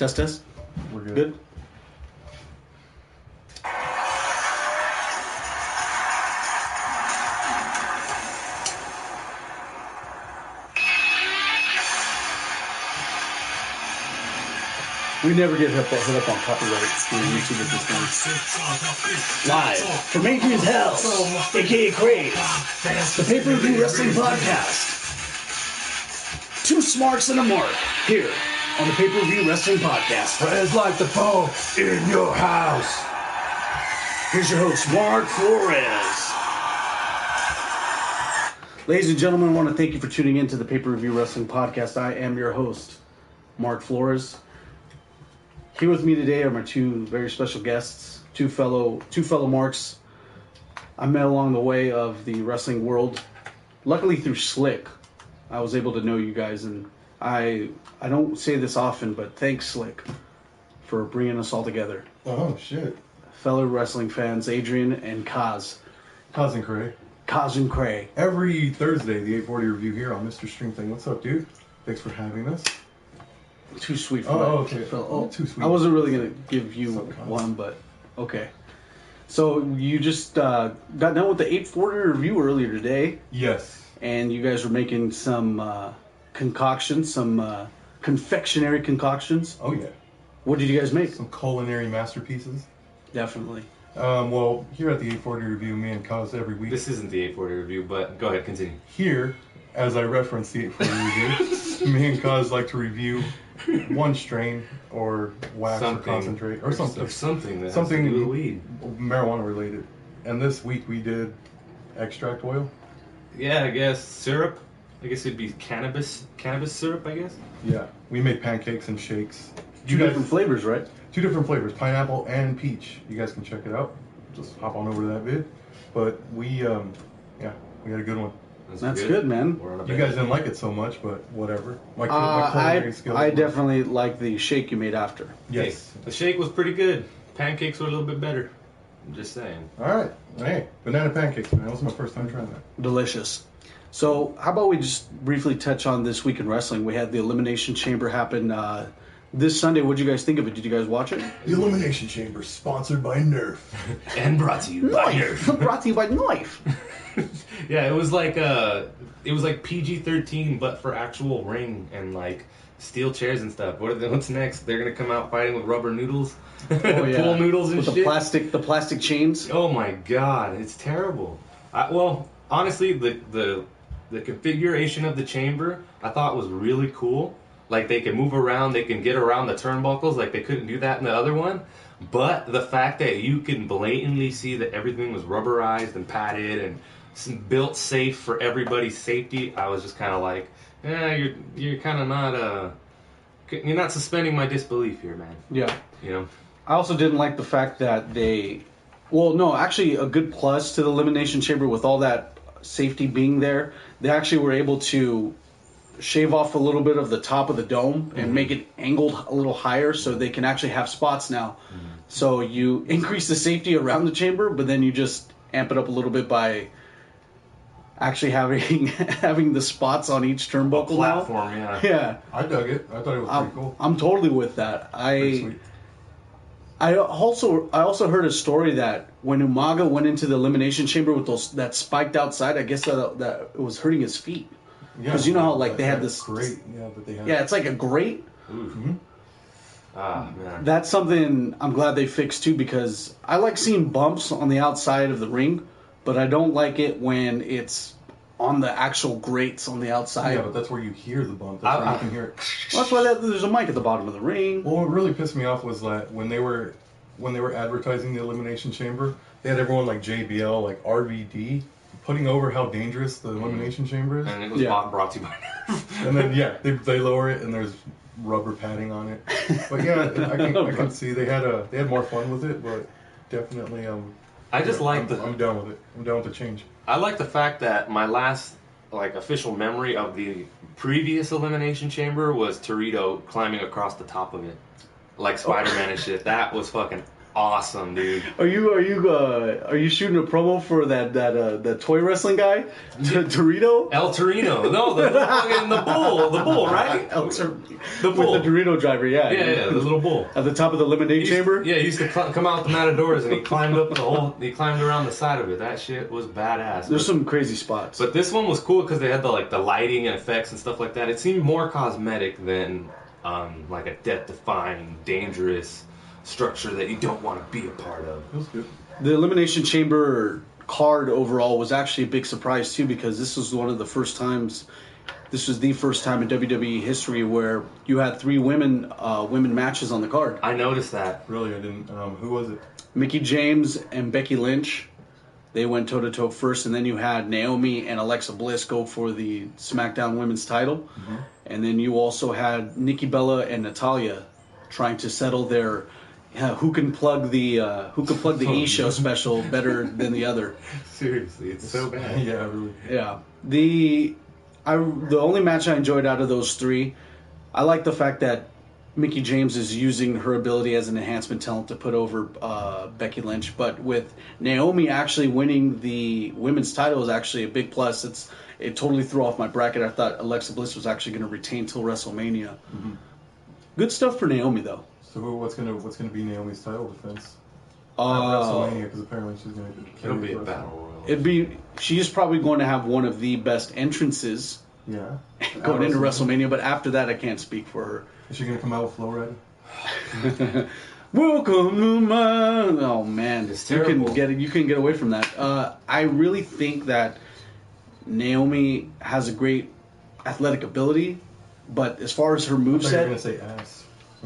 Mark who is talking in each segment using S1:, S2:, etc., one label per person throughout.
S1: Test.
S2: We're good.
S1: Good. We never get hit up on copyright on YouTube at this time. Live from Adrian's house, a.k.a. Kraze, the pay-per-view wrestling podcast. Two Smarks and a Mark, here on the pay-per-view wrestling podcast.
S2: Friends like the phone in your house.
S1: Here's your host, Mark Flores. Ladies and gentlemen, I want to thank you for tuning in to the pay-per-view wrestling podcast. I am your host, Mark Flores. Here with me today are my two very special guests, two fellow Marks I met along the way of the wrestling world. Luckily through Slick, I was able to know you guys, and I don't say this often, but thanks Slick for bringing us all together.
S2: Oh, shit.
S1: Fellow wrestling fans, Adrian and Cass.
S2: Cass and Kraze.
S1: Cass and Kraze.
S2: Every Thursday, the 840 review here on Mr. String Thing. What's up, dude? Thanks for having us.
S1: Too sweet for
S2: okay.
S1: Too sweet. I wasn't really going to give you one, but okay. So you just got done with the 840 review earlier today.
S2: Yes.
S1: And you guys were making some concoctions, some confectionery concoctions.
S2: Oh, yeah.
S1: What did you guys make?
S2: Some culinary masterpieces.
S1: Definitely.
S2: Well, here at the 840 review, me and Cass every week.
S3: This isn't the 840 review, but go ahead, continue.
S2: Here, as I reference the 840 review, me and Cass like to review one strain or wax or concentrate or something.
S3: Something that has to do with weed.
S2: Marijuana related. And this week we did extract oil.
S3: Yeah, I guess syrup. I guess it'd be cannabis syrup, I guess.
S2: Yeah, we made pancakes and shakes.
S1: Two different flavors, right?
S2: Two different flavors, pineapple and peach. You guys can check it out. Just hop on over to that vid. But we had a good one.
S1: That's good, man.
S2: You guys didn't like it so much, but whatever. My culinary skills.
S1: I definitely like the shake you made after.
S2: Yes.
S3: Hey, the shake was pretty good. Pancakes were a little bit better. I'm just saying.
S2: All right. Hey, banana pancakes, man. That was my first time trying that.
S1: Delicious. So, how about we just briefly touch on this week in wrestling? We had the Elimination Chamber happen this Sunday. What did you guys think of it? Did you guys watch it?
S2: The Elimination Chamber, sponsored by Nerf.
S3: And brought to you by Nerf.
S1: Brought to you by Knife.
S3: Yeah, it was like PG-13, but for actual ring and like steel chairs and stuff. What's next? They're gonna come out fighting with rubber noodles,
S1: Oh, yeah.
S3: pool noodles and
S1: with
S3: shit.
S1: the plastic chains.
S3: Oh my god, it's terrible. Well, honestly, the configuration of the chamber I thought was really cool. Like they can move around, they can get around the turnbuckles. Like they couldn't do that in the other one. But the fact that you can blatantly see that everything was rubberized and padded and built safe for everybody's safety, I was just kind of like, you're kind of not you're not suspending my disbelief here, man.
S1: Yeah.
S3: You know.
S1: I also didn't like the fact that actually a good plus to the Elimination Chamber with all that safety being there, they actually were able to shave off a little bit of the top of the dome and make it angled a little higher so they can actually have spots now. Mm-hmm. So you increase the safety around the chamber, but then you just amp it up a little bit by actually having the spots on each turnbuckle
S3: platform,
S1: now.
S3: Yeah.
S2: I dug it. I thought it was pretty cool.
S1: I'm totally with that.
S2: Pretty sweet.
S1: I also heard a story that when Umaga went into the Elimination Chamber with that spiked outside, I guess that it was hurting his feet. Because you know how like they had this
S2: grate, that they had.
S1: Yeah, it's like a grate.
S3: Mm-hmm. Ah, man.
S1: That's something I'm glad they fixed too, because I like seeing bumps on the outside of the ring, but I don't like it when it's on the actual grates on the outside.
S2: Yeah, but that's where you hear the bump. That's where you can hear it.
S1: Well, that's why there's a mic at the bottom of the ring.
S2: Well, what really pissed me off was that when they were advertising the Elimination Chamber, they had everyone like JBL, like RVD, putting over how dangerous the Elimination Chamber is.
S3: And it was brought to you by Nerf.
S2: And then they lower it and there's rubber padding on it. But yeah, I can see they had more fun with it, but definitely I'm down with it. I'm down with the change.
S3: I like the fact that my last official memory of the previous Elimination Chamber was Torito climbing across the top of it. Like Spider-Man and shit. That was fucking awesome, dude.
S1: Are you shooting a promo for that toy wrestling guy, Dorito?
S3: El Torino. No, the bull, right?
S1: The bull. With the Dorito driver, yeah.
S3: Yeah, the little bull.
S1: At the top of the Elimination Chamber?
S3: Yeah, he used to come out the matadors and he climbed around the side of it. That shit was badass.
S1: There's some crazy spots.
S3: But this one was cool because they had the lighting and effects and stuff like that. It seemed more cosmetic than like a death-defying, dangerous structure that you don't want to be a part of.
S2: That was good.
S1: The Elimination Chamber card overall was actually a big surprise too, because this was the first time in WWE history where you had 3 women matches on the card.
S3: I noticed that.
S2: Really, I didn't. Who was it?
S1: Mickie James and Becky Lynch. They went toe-to-toe first, and then you had Naomi and Alexa Bliss go for the SmackDown Women's title. Mm-hmm. And then you also had Nikki Bella and Natalya trying to settle their who can plug the E-show special better than the other.
S3: Seriously, it's so bad.
S2: Yeah, really.
S1: Yeah. The only match I enjoyed out of those 3, I like the fact that Mickie James is using her ability as an enhancement talent to put over Becky Lynch, but with Naomi actually winning the women's title is actually a big plus. It totally threw off my bracket. I thought Alexa Bliss was actually going to retain till WrestleMania. Mm-hmm. Good stuff for Naomi though.
S2: So what's gonna be Naomi's title defense? At WrestleMania, because apparently she's gonna.
S3: It'll be a battle royal.
S1: She's probably going to have one of the best entrances.
S2: Yeah.
S1: Going into WrestleMania, but after that, I can't speak for her.
S2: Is she gonna come out with Flo Rida?
S1: Welcome to my. Oh man,
S3: it's terrible.
S1: You can get away from that. I really think that Naomi has a great athletic ability, but as far as her moveset,
S2: you're gonna say ass.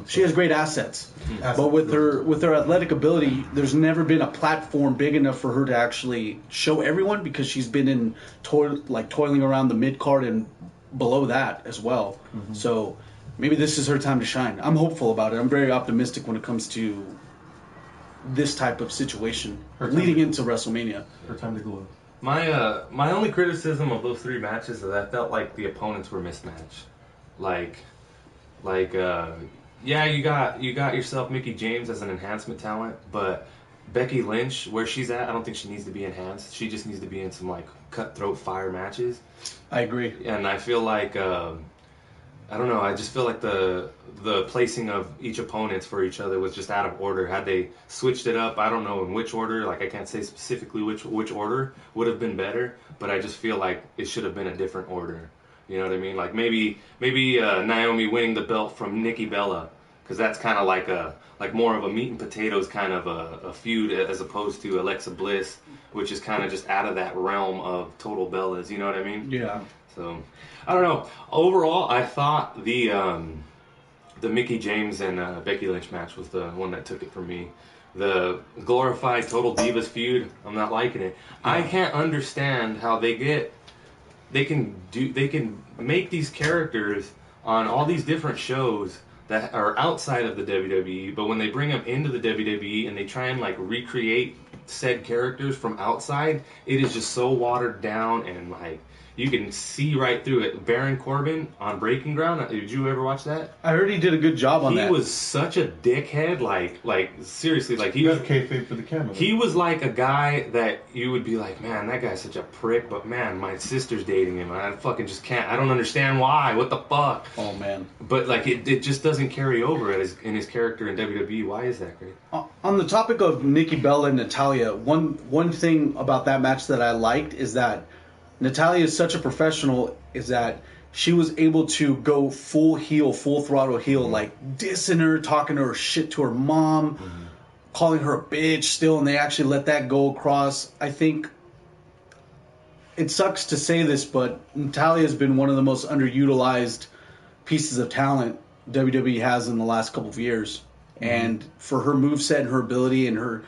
S1: She has great assets, but with her athletic ability, there's never been a platform big enough for her to actually show everyone, because she's been toiling around the mid card and below that as well. Mm-hmm. So maybe this is her time to shine. I'm hopeful about it. I'm very optimistic when it comes to this type of situation leading into WrestleMania.
S2: Her time to glow.
S3: My only criticism of those 3 matches is that I felt like the opponents were mismatched. Yeah, you got yourself Mickie James as an enhancement talent, but Becky Lynch, where she's at, I don't think she needs to be enhanced. She just needs to be in some cutthroat fire matches.
S1: I agree.
S3: And I feel like I don't know. I just feel like the placing of each opponents for each other was just out of order. Had they switched it up, I don't know in which order. I can't say specifically which order would have been better, but I just feel like it should have been a different order. You know what I mean? Maybe Naomi winning the belt from Nikki Bella, because that's kind of like more of a meat and potatoes kind of a feud, as opposed to Alexa Bliss, which is kind of just out of that realm of total Bellas. You know what I mean?
S1: Yeah.
S3: So I don't know. Overall, I thought the Mickie James and Becky Lynch match was the one that took it for me. The glorified Total Divas feud, I'm not liking it. Yeah. I can't understand how they can make these characters on all these different shows that are outside of the WWE, but when they bring them into the WWE and they try and recreate said characters from outside, it is just so watered down and you can see right through it. Baron Corbin on Breaking Ground. Did you ever watch that?
S1: I heard he did a good job on that.
S3: He was such a dickhead. Seriously, he was
S2: kayfabe for the camera.
S3: He was like a guy that you would be like, man, that guy's such a prick. But man, my sister's dating him, and I fucking just can't. I don't understand why. What the fuck?
S1: Oh man.
S3: But it just doesn't carry over in his character in WWE. Why is that great?
S1: On the topic of Nikki Bella and Natalya, one thing about that match that I liked is that Natalya is such a professional, is that she was able to go full throttle heel, dissing her, talking to her shit to her mom, calling her a bitch still, and they actually let that go across. I think it sucks to say this, but Natalya has been one of the most underutilized pieces of talent WWE has in the last couple of years. Mm-hmm. And for her moveset and her ability and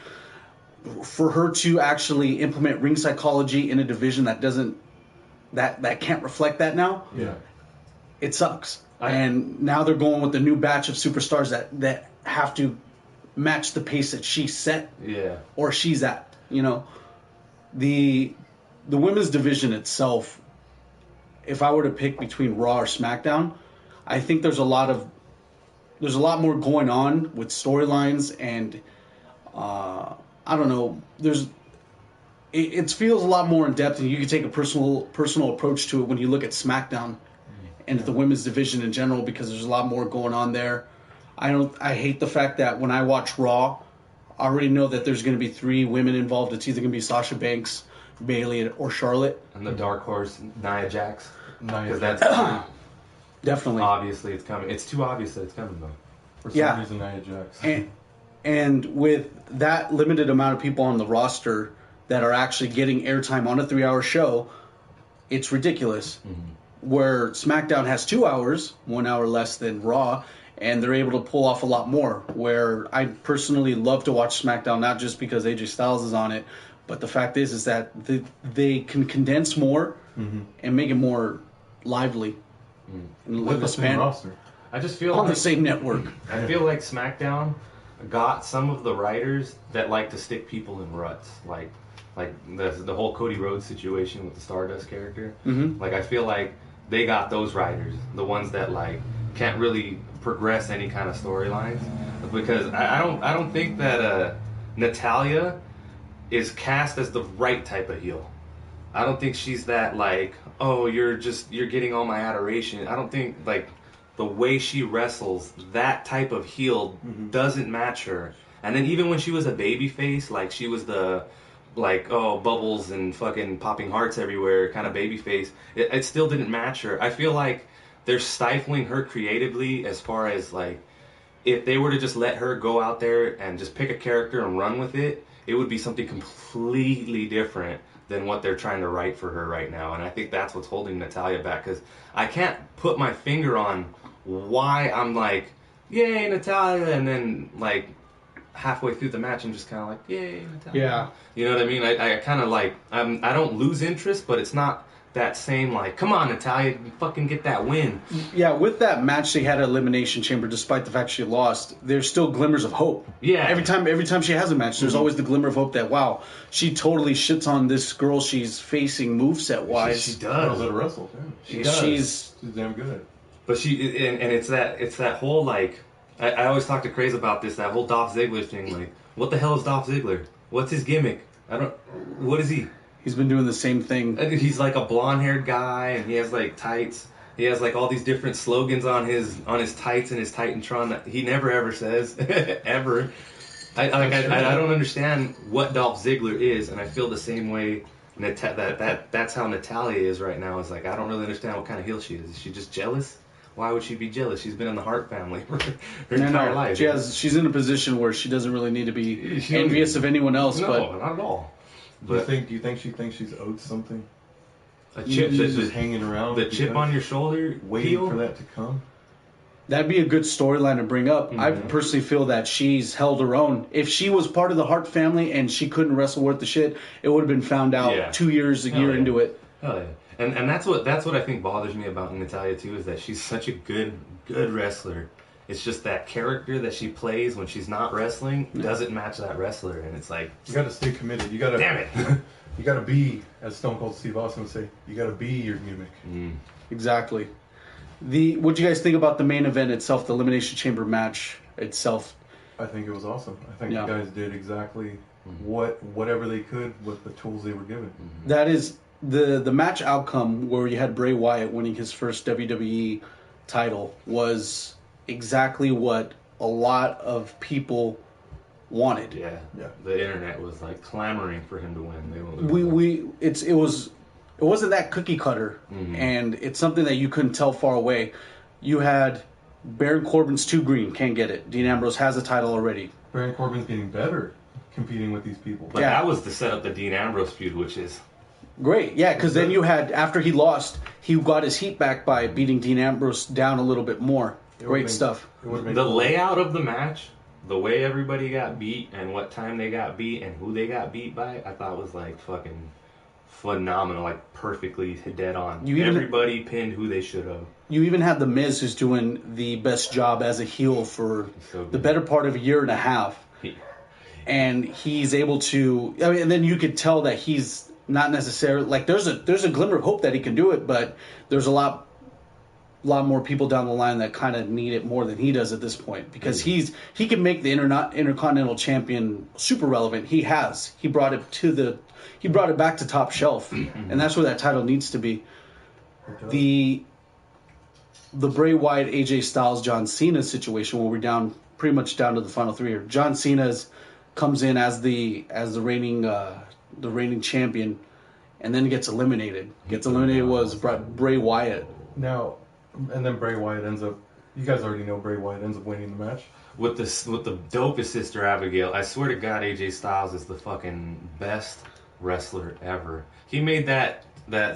S1: for her to actually implement ring psychology in a division that can't reflect that now, it sucks. And now they're going with the new batch of superstars that have to match the pace that she set, or she's at. The women's division itself, if I were to pick between Raw or SmackDown, I think there's a lot more going on with storylines and I don't know. It feels a lot more in depth, and you can take a personal approach to it when you look at SmackDown and the women's division in general, because there's a lot more going on there. I hate the fact that when I watch Raw, I already know that there's going to be 3 women involved. It's either going to be Sasha Banks, Bayley, or Charlotte.
S3: And the dark horse, Nia Jax. Because that's
S1: definitely.
S3: Obviously, it's coming. It's too obvious that it's coming, though.
S2: For some reason, Nia Jax.
S1: And with that limited amount of people on the roster that are actually getting airtime on a 3-hour show, it's ridiculous. Mm-hmm. Where SmackDown has 2 hours, 1 hour less than Raw, and they're able to pull off a lot more. Where I personally love to watch SmackDown, not just because AJ Styles is on it, but the fact is that they can condense more and make it more lively.
S2: And with the same roster.
S3: I just feel
S1: on the same network.
S3: I feel like SmackDown got some of the writers that like to stick people in ruts, like the whole Cody Rhodes situation with the Stardust character. Mm-hmm. Like I feel like they got those writers, the ones that like can't really progress any kind of storylines, because I don't think that Natalya is cast as the right type of heel. I don't think she's that like, oh, you're getting all my adoration. I don't think like the way she wrestles, that type of heel doesn't match her. And then even when she was a babyface, like she was the like, oh, bubbles and fucking popping hearts everywhere kind of babyface, it still didn't match her. I feel like they're stifling her creatively, as far as like, if they were to just let her go out there and just pick a character and run with it, it would be something completely different than what they're trying to write for her right now. And I think that's what's holding Natalya back, because I can't put my finger on why I'm like, yay, Natalya, and then like halfway through the match I'm just kind of like, yay, Natalya.
S1: Yeah.
S3: You know what I mean? I kind of like, I don't lose interest, but it's not that same like, come on, Natalya, you fucking get that win.
S1: Yeah, with that match they had at Elimination Chamber, despite the fact she lost, there's still glimmers of hope.
S3: Yeah.
S1: Every time she has a match, there's always the glimmer of hope that, wow, she totally shits on this girl she's facing moveset wise.
S3: She does.
S2: Girls that wrestle.
S3: She does.
S2: She's damn good.
S3: But it's that whole like, I always talk to Kraze about this, that whole Dolph Ziggler thing. Like, what the hell is Dolph Ziggler? What's his gimmick? What is he?
S1: He's been doing the same thing.
S3: He's like a blonde-haired guy, and he has like tights. He has like all these different slogans on his tights and his Titantron that he never ever says ever. I don't understand what Dolph Ziggler is, and I feel the same way. That's how Natalya is right now. It's like, I don't really understand what kind of heel she is. Is she just jealous? Why would she be jealous? She's been in the Hart family for her entire life.
S1: She's in a position where she doesn't really need to be envious of anyone else.
S3: No,
S1: but
S3: not at all.
S2: Do you think she thinks she's owed something?
S3: A chip
S2: that's just hanging around.
S3: The chip on your shoulder,
S2: waiting for that to come.
S1: That'd be a good storyline to bring up. Mm-hmm. I personally feel that she's held her own. If she was part of the Hart family and she couldn't wrestle worth the shit, it would have been found out 2 years, a year into it.
S3: Hell yeah. And that's what I think bothers me about Natalya too, is that she's such a good wrestler. It's just that character that she plays when she's not wrestling doesn't match that wrestler, and it's like,
S2: you got to stay committed. You got to,
S3: damn it.
S2: You got to be, as Stone Cold Steve Austin would say, you got to be your gimmick.
S1: Exactly. What do you guys think about the main event itself, the Elimination Chamber match itself?
S2: I think it was awesome. I think the guys did exactly whatever they could with the tools they were given.
S1: That is the match outcome, where you had Bray Wyatt winning his first WWE title, was exactly what a lot of people wanted.
S3: Yeah. The internet was like clamoring for him to win.
S1: It wasn't that cookie cutter, and it's something that you couldn't tell far away. You had Baron Corbin's too green, can't get it. Dean Ambrose has a title already.
S2: Baron Corbin's getting better competing with these people.
S3: But that was to set up the Dean Ambrose feud, which is
S1: great. Yeah, because then you had, after he lost, he got his heat back by beating Dean Ambrose down a little bit more. Great stuff.
S3: The layout of the match, the way everybody got beat and what time they got beat and who they got beat by, I thought was like fucking phenomenal, like perfectly dead on. Everybody pinned who they should have.
S1: You even had The Miz, who's doing the best job as a heel for the better part of a year and a half. And he's able to, and then you could tell that he's not necessarily, like, there's a glimmer of hope that he can do it, but there's a lot lot more people down the line that kind of need it more than he does at this point, because he can make the Intercontinental Champion super relevant. He brought it back to top shelf, and that's where that title needs to be. The Bray Wyatt, AJ Styles, John Cena situation, where we're pretty much down to the final three here. John Cena's comes in as the reigning champion, and then gets eliminated. Was Bray Wyatt.
S2: Now, and then Bray Wyatt ends up. You guys already know Bray Wyatt ends up winning the match
S3: with the dopest Sister Abigail. I swear to God, AJ Styles is the fucking best wrestler ever. He made that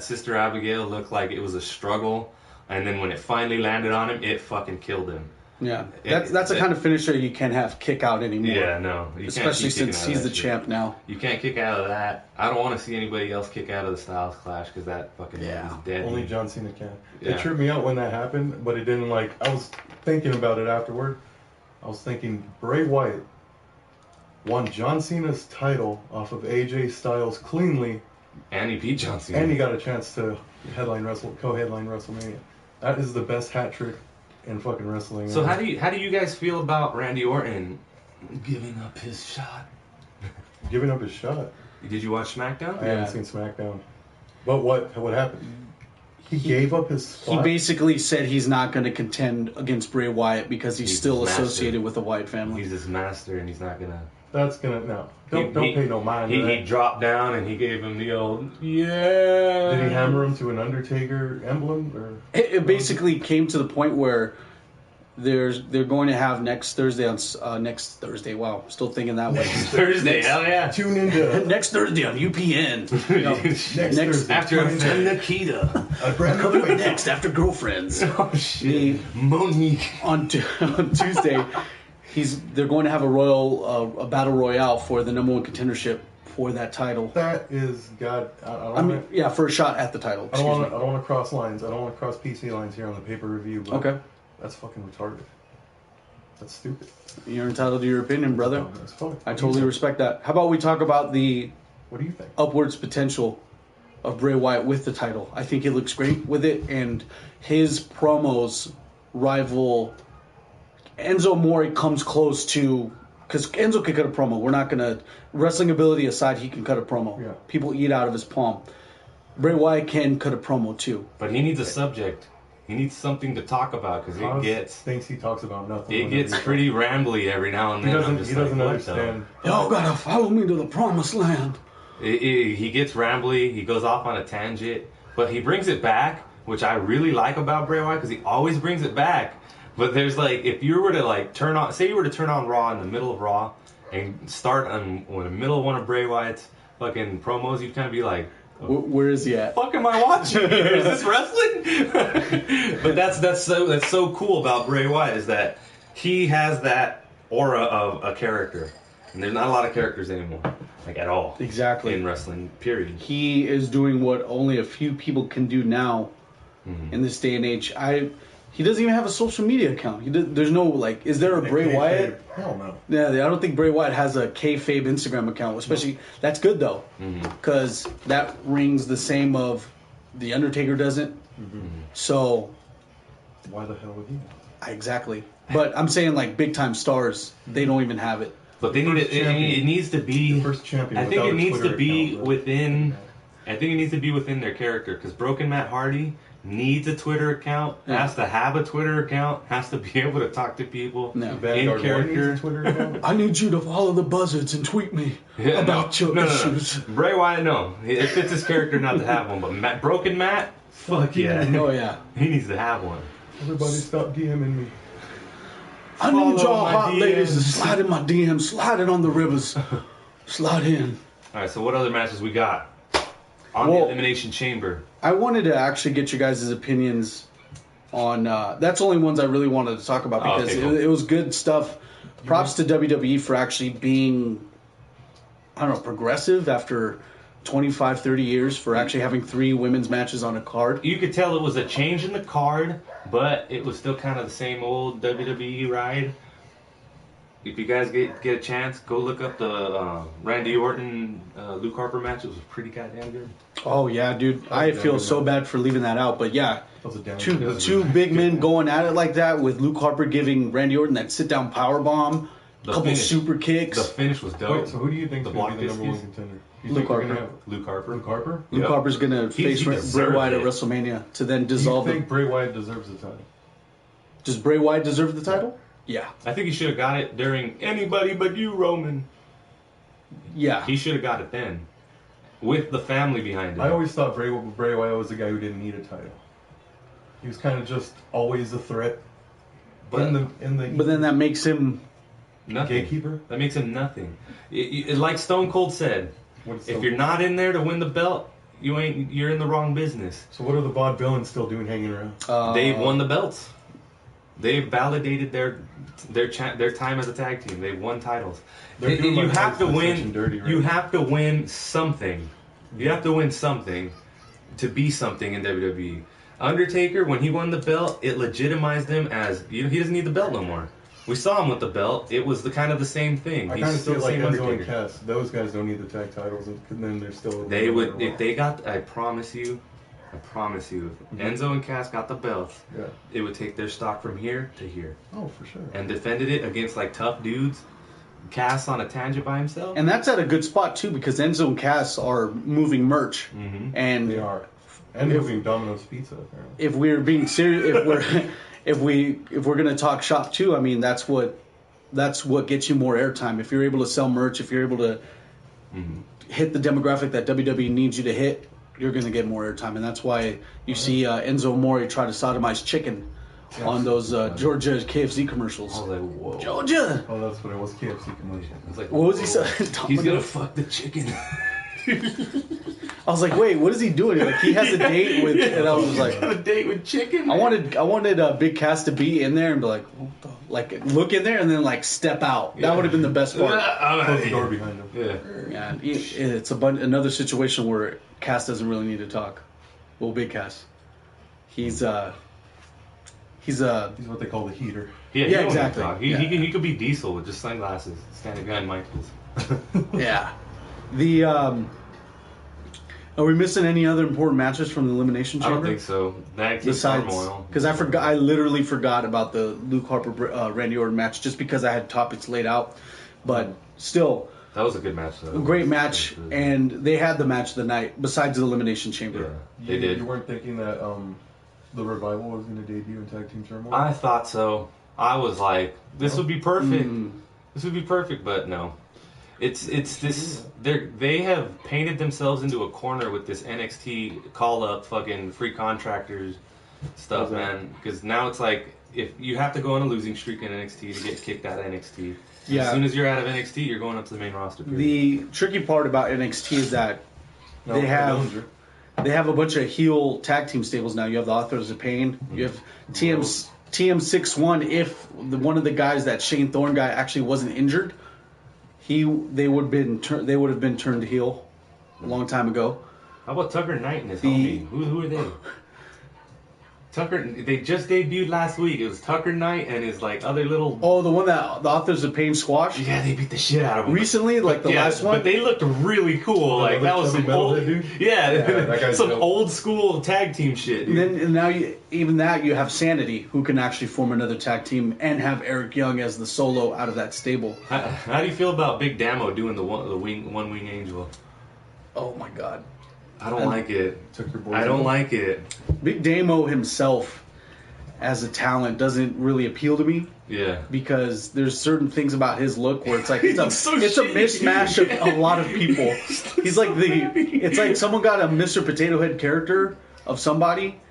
S3: Sister Abigail look like it was a struggle, and then when it finally landed on him, it fucking killed him.
S1: Yeah, that's the kind of finisher you can't have kick out anymore.
S3: Yeah, no.
S1: Especially since he's the champ now.
S3: You can't kick out of that. I don't want to see anybody else kick out of the Styles Clash, because that fucking is dead.
S2: Only John Cena can.
S3: Yeah.
S2: It tripped me out when that happened, but it didn't I was thinking about it afterward. I was thinking Bray Wyatt won John Cena's title off of AJ Styles cleanly.
S3: And he beat John Cena.
S2: And he got a chance to co-headline WrestleMania. That is the best hat trick in fucking wrestling.
S3: So how do you guys feel about Randy Orton giving up his shot?
S2: Giving up his shot?
S3: Did you watch SmackDown?
S2: I haven't seen SmackDown. But what happened? He gave up his spot?
S1: He basically said he's not going to contend against Bray Wyatt because he's still associated with the Wyatt family.
S3: He's his master, and he's not going to...
S2: That's going to... No. Don't pay no mind to that.
S3: He dropped down, and he gave him the old... Yeah!
S2: Did he hammer him to an Undertaker emblem? Or
S1: it basically came to the point where they're going to have next Thursday. Wow, still thinking that way.
S3: Thursday, hell yeah!
S2: Tune into
S1: next Thursday on UPN.
S2: Next Thursday
S3: after Nikita.
S1: Coming next after Girlfriends.
S3: Oh shit! Monique
S1: on Tuesday. They're going to have a battle royale for the number one contendership for that title.
S2: That is
S1: for a shot at the title.
S2: I don't want to cross lines. I don't want to cross PC lines here on the pay-per-view. But
S1: okay.
S2: That's fucking retarded. That's stupid.
S1: You're entitled to your opinion, brother.
S2: That's fine.
S1: I totally respect that. How about we talk about
S2: what do you think?
S1: Upwards potential of Bray Wyatt with the title? I think he looks great with it, and his promos rival Enzo Amore comes close to, because Enzo can cut a promo. We're not gonna, wrestling ability aside, he can cut a promo.
S2: Yeah.
S1: People eat out of his palm. Bray Wyatt can cut a promo too.
S3: But he needs a subject. He needs something to talk about, because
S2: thinks he talks about nothing.
S3: It gets pretty rambly every now and then.
S2: He doesn't understand.
S1: Y'all gotta follow me to the promised land.
S3: He gets rambly. He goes off on a tangent, but he brings it back, which I really like about Bray Wyatt, because he always brings it back. But there's if you were to turn on Raw in the middle of Raw and start in the middle of one of Bray Wyatt's fucking promos, you'd kind of be like,
S1: where is he at?
S3: Fuck am I watching here? Is this wrestling? But that's so cool about Bray Wyatt, is that he has that aura of a character, and there's not a lot of characters anymore, at all.
S1: Exactly.
S3: In wrestling, period.
S1: He is doing what only a few people can do now in this day and age. He doesn't even have a social media account. There's no, is there a Bray Wyatt?
S2: Hell no.
S1: Yeah, I don't think Bray Wyatt has a kayfabe Instagram account, especially, that's good though, because that rings the same of The Undertaker doesn't. So.
S2: Why the hell would he?
S1: Exactly. But I'm saying big time stars, they don't even have it.
S3: But they it needs to be.
S2: The first champion.
S3: I think it needs to be within. I think it needs to be within their character, because Broken Matt Hardy needs a Twitter account, has to have a Twitter account, has to be able to talk to people in character.
S2: Twitter account?
S1: I need you to follow the buzzards and tweet me about your issues.
S3: No. Bray Wyatt, no. It fits his character not to have one, but Broken Matt, fuck yeah.
S1: Oh yeah.
S3: He needs to have one.
S2: Everybody stop DMing me.
S1: I need y'all hot ladies to slide in my DMs, slide it on the rivers. Slide in.
S3: Alright, so what other matches we got? On the Elimination Chamber.
S1: I wanted to actually get you guys' opinions on... that's the only ones I really wanted to talk about, because it was good stuff. Props to WWE for actually being, progressive after 25, 30 years, for actually having 3 women's matches on a card.
S3: You could tell it was a change in the card, but it was still kind of the same old WWE ride. if you guys get a chance, go look up the Randy Orton Luke Harper match. It was pretty goddamn good.
S1: Oh yeah, dude. I feel so bad for leaving that out, but yeah, two big men going at it like that with Luke Harper giving Randy Orton that sit down power bomb, couple super kicks.
S3: The finish was dope.
S2: Wait, so who do you think is going to be the number one contender?
S1: Luke Harper.
S3: Luke Harper.
S2: Luke Harper.
S1: Luke Harper's going to face Bray Wyatt at WrestleMania to then dissolve.
S2: Do you think Bray Wyatt deserves the title?
S1: Does Bray Wyatt deserve the title? Yeah.
S3: I think he should have got it during Anybody But You, Roman.
S1: Yeah.
S3: He should have got it then. With the family behind him.
S2: I always thought Bray Wyatt was the guy who didn't need a title. He was kind of just always a threat.
S1: But then that makes him
S3: nothing.
S2: Gatekeeper?
S3: That makes him nothing. Like Stone Cold said, if you're not in there to win the belt, you're in the wrong business.
S2: So what are the Vaudevillains still doing hanging around?
S3: They've won the belts. They've validated their time as a tag team. They've won titles. You have to win. Right? You have to win something. You have to win something to be something in WWE. Undertaker, when he won the belt, it legitimized him as he doesn't need the belt no more. We saw him with the belt. It was kind of the same thing.
S2: I kind of feel like Enzo and Cass. Those guys don't need the tag titles, and then they're still.
S3: They would if they got. I promise you, if Enzo and Cass got the belts, it would take their stock from here to here.
S2: Oh, for sure.
S3: And defended it against like tough dudes. Cass on a tangent by himself.
S1: And that's at a good spot too, because Enzo and Cass are moving merch, and
S2: they are, and moving Domino's Pizza. Apparently.
S1: If we're being serious, if we're gonna talk shop too, I mean that's what gets you more airtime. If you're able to sell merch, if you're able to hit the demographic that WWE needs you to hit, you're gonna get more airtime, and that's why you see Enzo Amore try to sodomize chicken on those Georgia KFC commercials.
S3: I was like, whoa.
S1: Georgia!
S2: Oh, that's what it was, KFC commercial.
S3: I was like,
S1: what was he saying?
S3: He's gonna fuck the chicken.
S1: I was like, wait, what is he doing? Like he has a date with, and I was just like,
S3: a date with chicken.
S1: I wanted Big Cass to be in there and be like, what the? Like look in there and then like step out. That would have been the best part.
S2: Close the door behind him.
S1: Yeah, it's another situation where Cass doesn't really need to talk. Well, Big Cass, he's what
S2: they call the heater.
S3: Yeah,
S1: exactly.
S3: He could be Diesel with just sunglasses, standing behind Michaels.
S1: Yeah. Are we missing any other important matches from the Elimination Chamber?
S3: I don't think so.
S1: Because I literally forgot about the Luke Harper Randy Orton match just because I had topics laid out. But still,
S3: that was a good match. Though.
S1: Great match, and they had the match of the night besides the Elimination Chamber.
S3: Yeah, they did.
S2: You weren't thinking that the Revival was going to debut in Tag Team Turmoil?
S3: I thought so. I was like, this would be perfect. This would be perfect, but no. It's this. They have painted themselves into a corner with this NXT call up fucking free contractors stuff, man. Because now it's like if you have to go on a losing streak in NXT to get kicked out of NXT. Yeah. As soon as you're out of NXT, you're going up to the main roster. Period.
S1: The tricky part about NXT is that they have a bunch of heel tag team stables now. You have the Authors of Pain. You have TM61. If one of the guys, that Shane Thorne guy, actually wasn't injured, they would have been turned heel a long time ago.
S3: How about Tucker Knight and his homie? Who are they? They just debuted last week. It was Tucker Knight and his like other little.
S1: Oh, the one that the Authors of Pain squashed.
S3: Yeah, they beat the shit out of him
S1: recently. Like the last one,
S3: but they looked really cool. Like that was some old, some old school tag team shit. Dude.
S1: And now you have Sanity, who can actually form another tag team and have Eric Young as the solo out of that stable.
S3: How do you feel about Big Damo doing the one wing angel?
S1: Oh my God.
S3: I don't like it. I don't like it.
S1: Big Damo himself, as a talent, doesn't really appeal to me.
S3: Yeah.
S1: Because there's certain things about his look where it's like it's a mishmash of a lot of people. He's like it's like someone got a Mr. Potato Head character of somebody,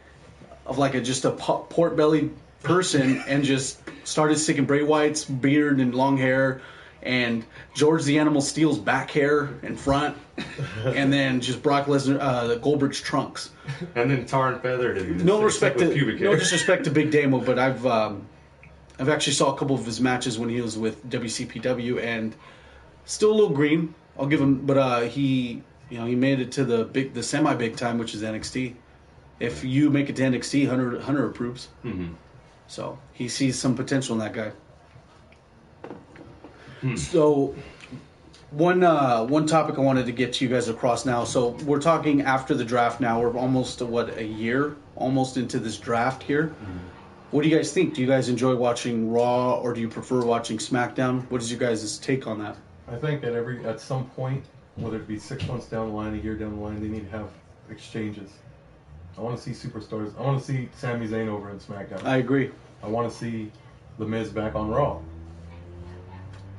S1: of like just a pork belly person, and just started sticking Bray Wyatt's beard and long hair. And George the Animal Steel's back hair in front, and then just Brock Lesnar, Goldberg's trunks,
S3: and then tar and feathered.
S1: No disrespect to Big Damo, but I've actually saw a couple of his matches when he was with WCPW, and still a little green. I'll give him, but he made it to the semi big time, which is NXT. If you make it to NXT, Hunter approves. Mm-hmm. So he sees some potential in that guy. So, one topic I wanted to get to you guys across now. So we're talking after the draft now. We're almost a year almost into this draft here. Mm-hmm. What do you guys think? Do you guys enjoy watching Raw or do you prefer watching SmackDown? What is your guys' take on that?
S2: I think at some point, whether it be 6 months down the line, a year down the line, they need to have exchanges. I want to see superstars. I want to see Sami Zayn over in SmackDown.
S1: I agree.
S2: I want to see The Miz back on Raw.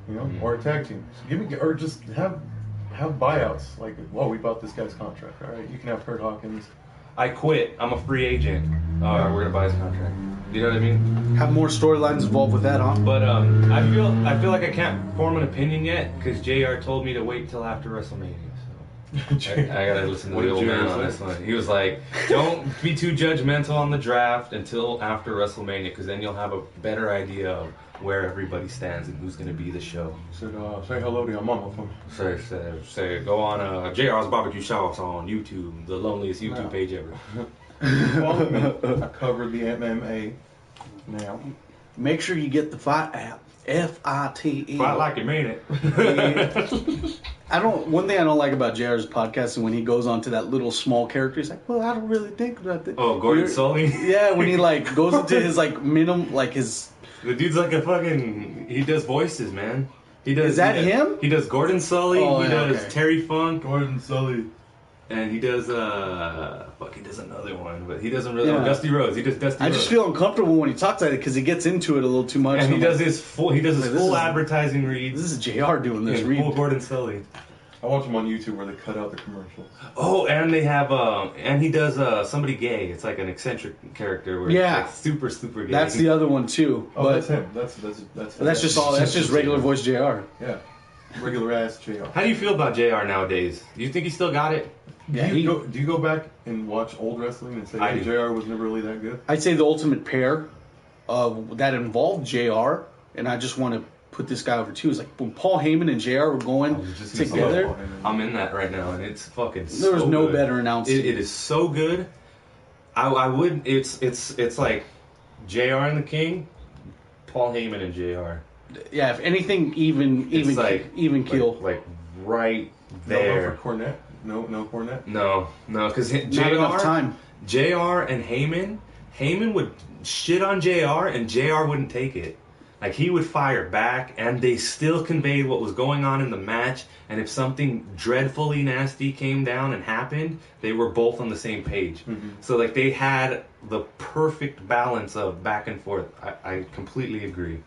S2: You know, or a tag team. Or just have buyouts. Like, whoa, we bought this guy's contract. All right, you can have Kurt Hawkins.
S3: I quit. I'm a free agent. We're gonna buy his contract. You know what I mean?
S1: Have more storylines involved with that, huh?
S3: But I feel like I can't form an opinion yet because JR told me to wait till after WrestleMania. So I gotta listen to the old man on this one. He was like, "Don't be too judgmental on the draft until after WrestleMania, because then you'll have a better idea of where everybody stands and who's gonna be the show."
S2: Said, say hello to your mama for me.
S3: Say, go on JR's Barbecue Sauce on YouTube, the loneliest YouTube page ever.
S2: I covered the MMA now.
S1: Make sure you get the Fight app. FITE.
S3: Fight like you mean it.
S1: One thing I don't like about JR's podcast is when he goes on to that little small character, he's like, well, I don't really think about that.
S3: Oh, Gordon Sully?
S1: Yeah, when he goes into his minimum, his...
S3: The dude's like a fucking... He does voices, man.
S1: Is that him?
S3: He does Gordon Sully, he does Terry Funk.
S2: Gordon Sully.
S3: And he does, he does another one, but he doesn't really. Yeah. Dusty Rhodes. He does Dusty Rhodes.
S1: I just feel uncomfortable when he talks like it because he gets into it a little too much.
S3: And he does his full advertising reads.
S1: This is JR doing this read.
S3: Full Gordon Sully.
S2: I watch him on YouTube where they cut out the commercials.
S3: Oh, and they have, and he does somebody gay. It's like an eccentric character where it's like super, super gay.
S1: That's the other one too.
S2: Oh, that's him. That's
S1: just regular voice JR.
S2: Yeah. Regular ass JR.
S3: How do you feel about JR nowadays? Do you think he still got it?
S1: Yeah,
S2: do you go back and watch old wrestling and say, hey, JR was never really that good?
S1: I'd say the ultimate pair that involved JR, and I just want to put this guy over too, is like when Paul Heyman and JR were going together.
S3: I'm in that right now, and it's fucking
S1: there was no better announcing.
S3: It is so good. I would, it's like JR and the King, Paul Heyman and JR.
S1: Yeah, if anything, even keel.
S3: Like right there.
S2: No for Cornette? No Cornette?
S3: No, because
S1: not enough time.
S3: JR and Heyman would shit on JR and JR wouldn't take it. Like, he would fire back, and they still conveyed what was going on in the match, and if something dreadfully nasty came down and happened, they were both on the same page. Mm-hmm. So, like, they had the perfect balance of back and forth. I completely agree.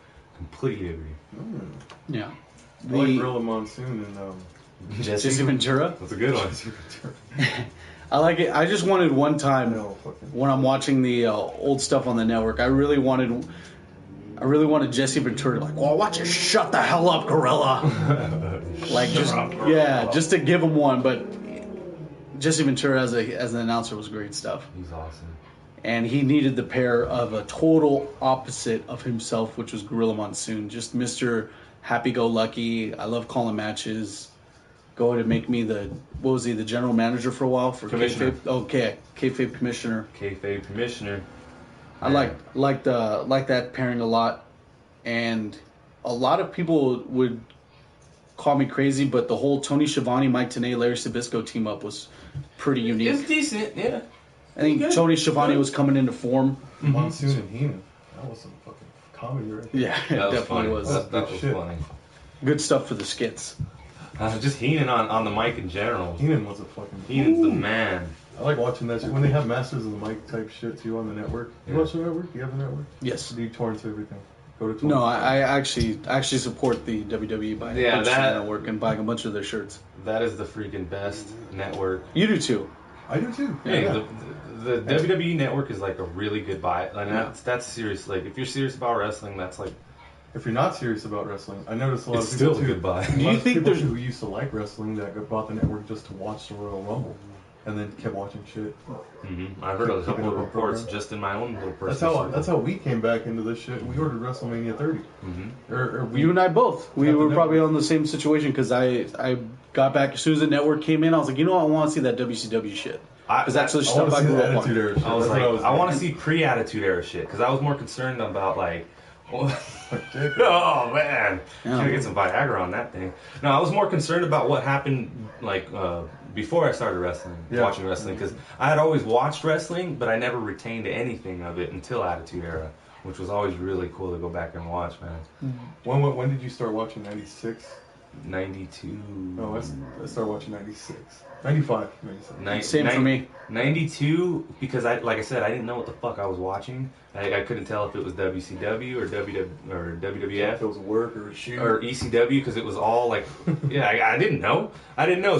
S1: Yeah.
S2: I like Gorilla Monsoon and
S1: Jesse Ventura.
S3: That's a good one.
S1: I like it. I just wanted one time when I'm watching the old stuff on the network. I really wanted Jesse Ventura to watch it. Shut the hell up, Gorilla. Just to give him one. But Jesse Ventura as an announcer was great stuff.
S3: He's awesome.
S1: And he needed the pair of a total opposite of himself, which was Gorilla Monsoon. Just Mr. Happy-go-lucky. I love calling matches. Go ahead and make me the general manager for a while for
S3: commissioner.
S1: Kayfabe commissioner.
S3: Kayfabe commissioner.
S1: I like that pairing a lot, and a lot of people would call me crazy, but the whole Tony Schiavone, Mike Tenay, Larry Sabisco team up was pretty unique.
S3: It's decent, yeah.
S1: I think Tony Schiavone was coming into form.
S2: Mm-hmm. Monsoon and Heenan. That was some fucking comedy right there.
S1: Yeah, it definitely was.
S3: That was funny.
S1: Good stuff for the skits.
S3: Just Heenan on the mic in general.
S2: Heenan's
S3: the man.
S2: I like watching that shit. When they have Masters of the Mic type shit too on the network. You watch the network? You have the network?
S1: Yes.
S2: Do you torrent everything? Go to torrent?
S1: No, I actually support the WWE by that network and buying a bunch of their shirts.
S3: That is the freaking best network.
S1: You do too.
S2: I do too.
S3: Yeah. The WWE network is like a really good buy. And that's serious. Like, if you're serious about wrestling, that's like...
S2: If you're not serious about wrestling, I noticed a lot of people
S3: still a good buy.
S1: Do you think
S2: there's who used to like wrestling that bought the network just to watch the Royal Rumble, and then kept watching shit?
S3: Mm-hmm. I've heard a couple of reports just in my own little personal.
S2: That's how we came back into this shit. We ordered WrestleMania 30.
S1: Mm-hmm. You and I both. We were probably on the same situation because I got back as soon as the network came in. I was like, I want to see that WCW shit. Because that's the stuff I grew up on.
S3: I was like, I want to see pre-Attitude Era shit because I was more concerned about like Oh man, gotta get some Viagra on that thing. No, I was more concerned about what happened like before I started watching wrestling, because I had always watched wrestling, but I never retained anything of it until Attitude Era, which was always really cool to go back and watch, man.
S2: When did you start watching? 96?
S3: 92.
S2: No, I started watching 96. 95. 96.
S1: Same for me.
S3: 92, because like I said, I didn't know what the fuck I was watching. I couldn't tell if it was WCW or WWF.
S2: If it was work or a shoot.
S3: Or ECW, because it was all like, yeah, I didn't know.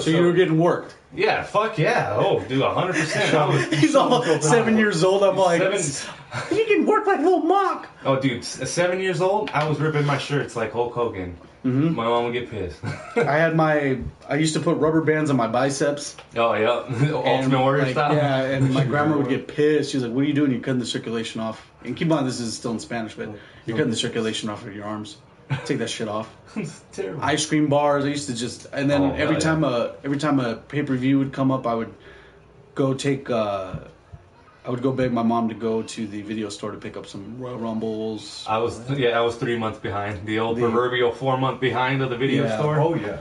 S1: So you were getting worked.
S3: Yeah, fuck yeah. Oh, dude, 100%.
S1: He's all 7 years old. I'm like, you can work like little Mock.
S3: Oh, dude, 7 years old, I was ripping my shirts like Hulk Hogan. Mm-hmm. My mom would get pissed.
S1: I used to put rubber bands on my biceps.
S3: Oh, yeah. Ultimate Warrior style.
S1: Yeah, and my grandma would get pissed. She was like, what are you doing? You're cutting the circulation off. And keep in mind, this is still in Spanish, but you're cutting the circulation off of your arms. Take that shit off.
S3: It's terrible.
S1: Ice cream bars. I used to just, and then every time a pay-per-view would come up, I would go beg my mom to go to the video store to pick up some Royal Rumbles.
S3: I was 3 months behind. The proverbial 4 month behind of the video store.
S2: Oh yeah.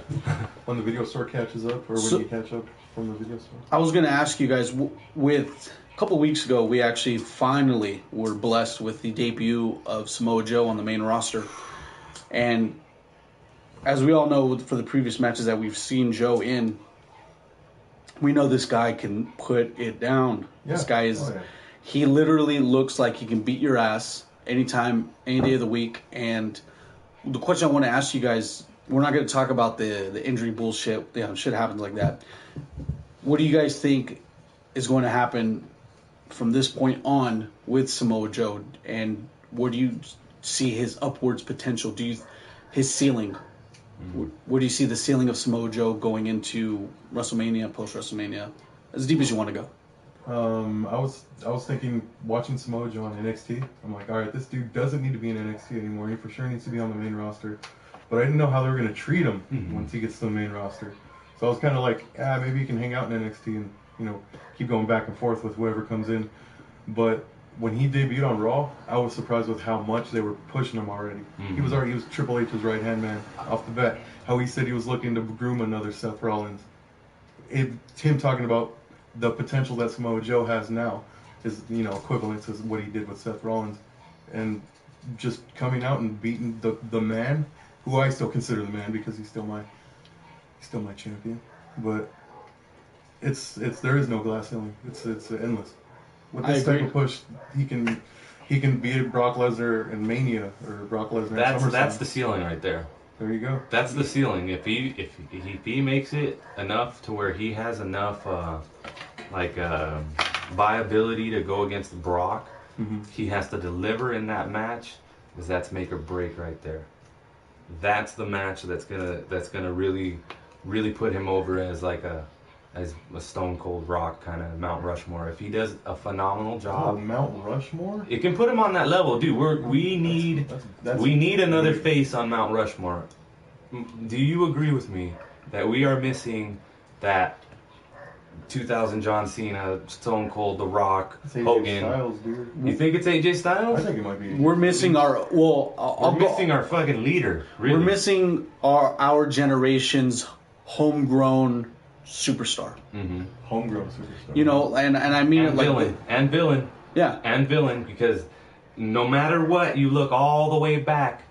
S2: When the video store catches up, or when you catch up from the video store.
S1: I was going to ask you guys, with a couple weeks ago, we actually finally were blessed with the debut of Samoa Joe on the main roster. And as we all know, for the previous matches that we've seen Joe in, we know this guy can put it down. Yeah. This guy is, he literally looks like he can beat your ass anytime, any day of the week. And the question I want to ask you guys, we're not going to talk about the injury bullshit. Shit happens like that. What do you guys think is going to happen from this point on with Samoa Joe? And where do you see his upwards potential? His ceiling? Where do you see the ceiling of Samoa Joe going into WrestleMania, post-WrestleMania? As deep as you want to go.
S2: I was thinking, watching Samoa Joe on NXT, I'm like, all right, this dude doesn't need to be in NXT anymore. He for sure needs to be on the main roster. But I didn't know how they were going to treat him once he gets to the main roster. So I was kind of like, maybe he can hang out in NXT and, keep going back and forth with whoever comes in. But when he debuted on Raw, I was surprised with how much they were pushing him already. He was Triple H's right-hand man off the bat. How he said he was looking to groom another Seth Rollins. Him talking about the potential that Samoa Joe has now is, equivalent to what he did with Seth Rollins. And just coming out and beating the man, who I still consider the man because he's still my champion. But there is no glass ceiling. It's endless. With this type of push, he can beat Brock Lesnar in Mania or Brock Lesnar.
S3: That's the ceiling right there.
S2: There you go.
S3: That's the ceiling. If he makes it enough to where he has enough viability to go against Brock, he has to deliver in that match, because that's make or break right there. That's the match that's gonna really put him over as a Stone Cold Rock kind of Mount Rushmore. If he does a phenomenal job,
S2: Mount Rushmore,
S3: it can put him on that level, dude. We need another face on Mount Rushmore. Do you agree with me that we are missing that 2000 John Cena, Stone Cold, The Rock, Hogan?
S2: Styles, dude.
S3: You think it's AJ Styles?
S2: I think it might be.
S1: We're missing our
S3: fucking leader. Really.
S1: We're missing our generation's homegrown superstar.
S2: Homegrown superstar.
S1: And I mean it like
S3: villain. Yeah. And villain, because no matter what, you look all the way back,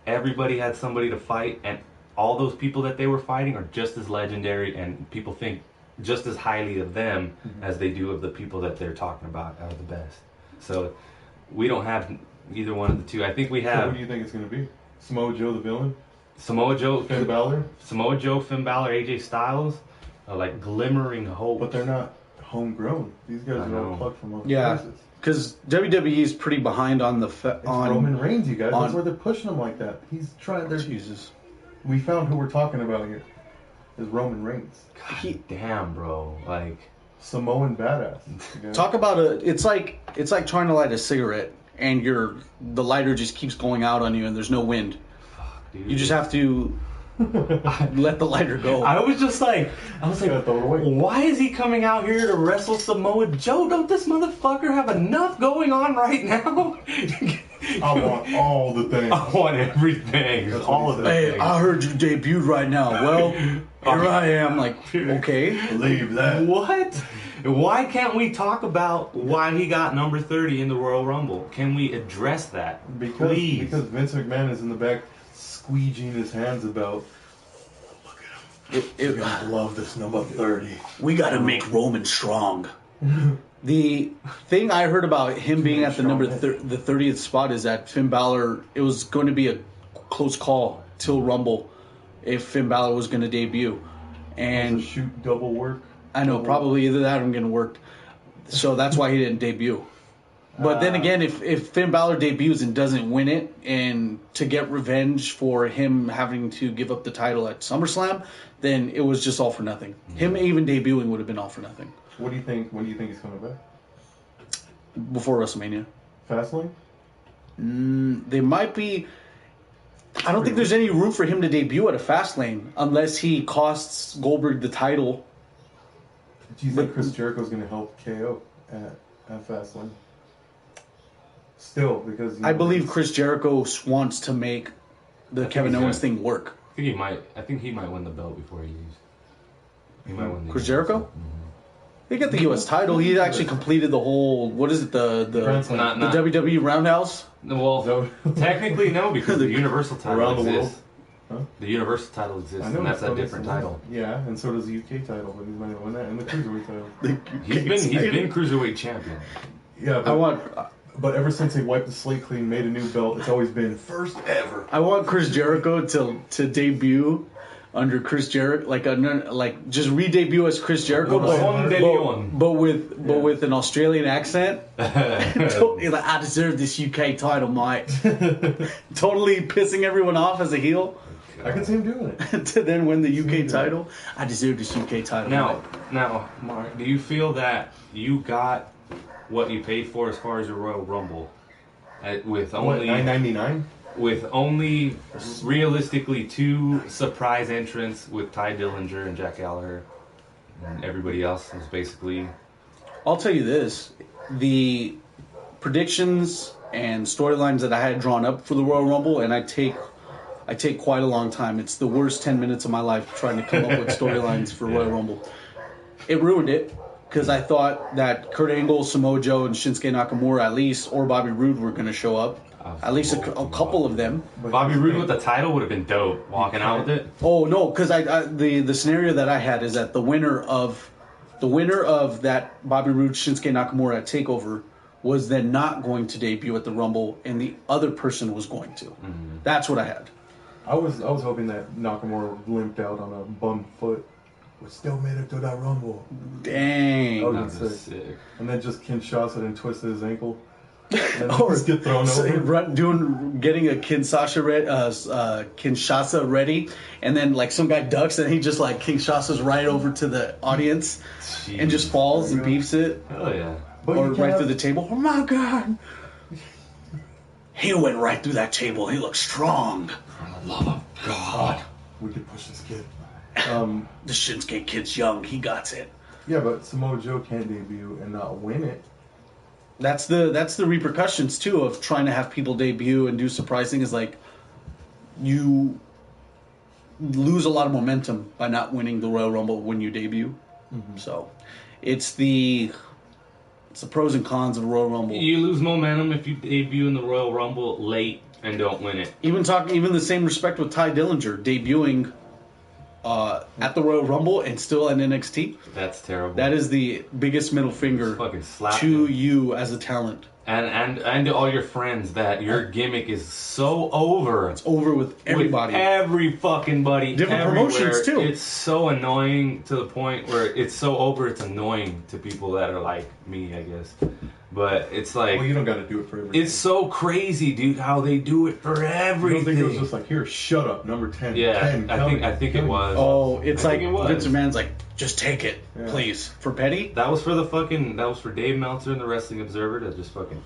S3: everybody had somebody to fight, and all those people that they were fighting are just as legendary, and people think just as highly of them as they do of the people that they're talking about are the best. So we don't have either one of the two. I think we have.
S2: So who do you think it's going to be? Samoa Joe, the villain?
S3: Samoa Joe,
S2: Finn Balor,
S3: AJ Styles, like glimmering hope.
S2: But they're not homegrown. These guys are all plucked from other places.
S1: Because WWE is pretty behind on
S2: Roman Reigns, you guys. That's why they're pushing him like that. He's trying.
S1: Jesus.
S2: We found who we're talking about here. Is Roman Reigns.
S3: God damn, bro. Like
S2: Samoan badass.
S1: Talk about it's like trying to light a cigarette and the lighter just keeps going out on you and there's no wind. Fuck, dude. You just have to let the lighter go.
S3: I was like, why is he coming out here to wrestle Samoa Joe? Don't this motherfucker have enough going on right now?
S2: I want all the things.
S3: I want everything.
S2: That's
S3: All
S2: what
S3: of
S2: he
S3: the
S2: said.
S1: Hey,
S3: things.
S1: I heard you debuted right now. Well, here I am. Like, okay.
S2: Believe that.
S3: What? Why can't we talk about why he got number 30 in the Royal Rumble? Can we address that? Please.
S2: Because Vince McMahon is in the back squeegeeing his hands about. You're gonna love this number 30.
S1: We got to make Roman strong. The thing I heard about him being at the the 30th spot is that Finn Balor, it was going to be a close call till Rumble if Finn Balor was going to debut. And
S2: Shoot double work.
S1: I know, probably either that or I'm getting worked. So that's why he didn't debut. But then again, if Finn Balor debuts and doesn't win it, and to get revenge for him having to give up the title at SummerSlam, then it was just all for nothing. Him even debuting would have been all for nothing.
S2: What do you think? When do you think he's coming back?
S1: Before WrestleMania.
S2: Fastlane?
S1: They might be... I don't think there's any room for him to debut at a Fastlane unless he costs Goldberg the title.
S2: Do you think Chris Jericho's going to help KO at Fastlane? Still, because...
S1: I believe Chris Jericho wants to make the Kevin Owens thing work.
S3: I think he might win the belt before he leaves. He might win the
S1: Chris Jericho? He got the U.S. title. He actually completed the whole... What is it? The WWE Roundhouse?
S3: Well, technically no, because the Universal title
S2: Around the
S3: exists.
S2: world? Huh?
S3: The Universal title exists,
S2: I know
S3: and that's a
S2: it's
S3: different title.
S2: Yeah, and so does the UK title, but he's not going to win that, and the Cruiserweight title.
S3: He's been Cruiserweight champion.
S2: Yeah, but ever since they wiped the slate clean, made a new belt, it's always been first ever.
S1: I want Chris Jericho to debut under Chris Jericho, like just re-debut as Chris Jericho, but with an Australian accent. Like, I deserve this UK title, mate. Totally pissing everyone off as a heel.
S2: I can see him doing it.
S1: To then win the UK title. I deserve this UK title.
S3: Now, Mark, do you feel that you got what you paid for as far as your Royal Rumble, with only
S2: $9.99?
S3: with only realistically 2 surprise entrants with Ty Dillinger and Jack Gallagher, and everybody else was basically...
S1: I'll tell you this. The predictions and storylines that I had drawn up for the Royal Rumble, and I take quite a long time. It's the worst 10 minutes of my life trying to come up with storylines for Royal Rumble. It ruined it, because I thought that Kurt Angle, Samoa Joe, and Shinsuke Nakamura at least, or Bobby Roode were going to show up. At least a couple of them.
S3: Bobby Roode with the title would have been dope, walking out with it.
S1: Oh no, because the scenario that I had is that the winner of that Bobby Roode Shinsuke Nakamura at Takeover was then not going to debut at the Rumble, and the other person was going to. Mm-hmm. That's what I had.
S2: I was hoping that Nakamura limped out on a bum foot. We still made it to that Rumble.
S1: Dang.
S2: That would be sick. And then just Kinshasa and twisted his ankle. Or
S1: just
S2: get thrown over.
S1: Getting a Kinshasa ready, and then like some guy ducks and he just like Kinshasa's right over to the audience. Jeez. And just falls and beeps it.
S3: Oh yeah.
S1: Or right through the table. Oh my god. He went right through that table. He looks strong.
S3: For the love of God.
S2: We could push this kid.
S1: The Shinsuke kid's young. He got it.
S2: Yeah, but Samoa Joe can't debut and not win it.
S1: That's the repercussions too of trying to have people debut and do surprising, is like you lose a lot of momentum by not winning the Royal Rumble when you debut. Mm-hmm. So it's the pros and cons of the Royal Rumble.
S3: You lose momentum if you debut in the Royal Rumble late and don't win it.
S1: Even the same respect with Ty Dillinger debuting at the Royal Rumble and still at NXT.
S3: That's terrible.
S1: That is the biggest middle finger to you as a talent.
S3: And to all your friends that your gimmick is so over.
S1: It's over with everybody.
S3: With every fucking buddy.
S1: Different
S3: everywhere.
S1: promotions too.
S3: It's so annoying to the point where it's so over it's annoying to people that are like me, I guess. But it's like...
S2: Well, you don't got to do it for everything.
S3: It's so crazy, dude, how they do it for everything.
S2: You don't think it was just like, here, shut up, number 10.
S3: Yeah,
S2: 10,
S3: I think it was.
S1: Oh, it's like Vince McMahon's like, just take it, please. For Petty?
S3: That was for Dave Meltzer and the Wrestling Observer to just fucking...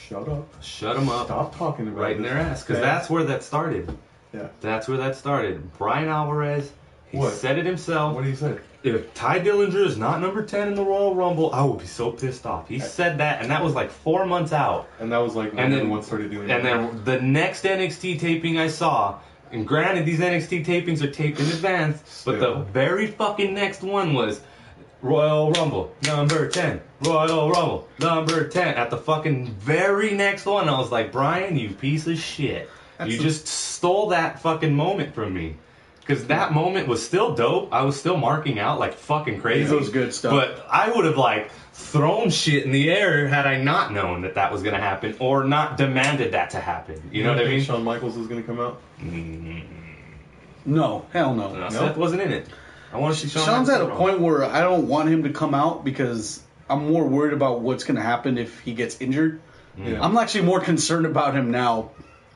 S2: Shut up.
S3: Shut them up.
S2: Stop talking about it.
S3: Right in their ass. Because that's where that started.
S2: Yeah.
S3: That's where that started. Brian Alvarez He
S2: What?
S3: said it himself.
S2: What did he say?
S3: If Ty Dillinger is not number 10 in the Royal Rumble, I will be so pissed off. He said that, and that was like 4 months out.
S2: And that was like when everyone started doing it.
S3: And then the next NXT taping I saw, and granted these NXT tapings are taped in advance, but the very fucking next one was Royal Rumble, number 10. Royal Rumble, number 10. At the fucking very next one, I was like, Brian, you piece of shit. You just stole that fucking moment from me. Because that moment was still dope. I was still marking out like fucking crazy.
S1: It was good stuff.
S3: But I would have like thrown shit in the air had I not known that that was going to happen or not demanded that to happen. You know what I mean?
S2: Shawn Michaels was going to come out?
S1: No, hell no.
S3: No, Seth wasn't in it. I want to see Shawn.
S1: Sean's at a point where I don't want him to come out because I'm more worried about what's going to happen if he gets injured.
S2: Yeah.
S1: I'm actually more concerned about him now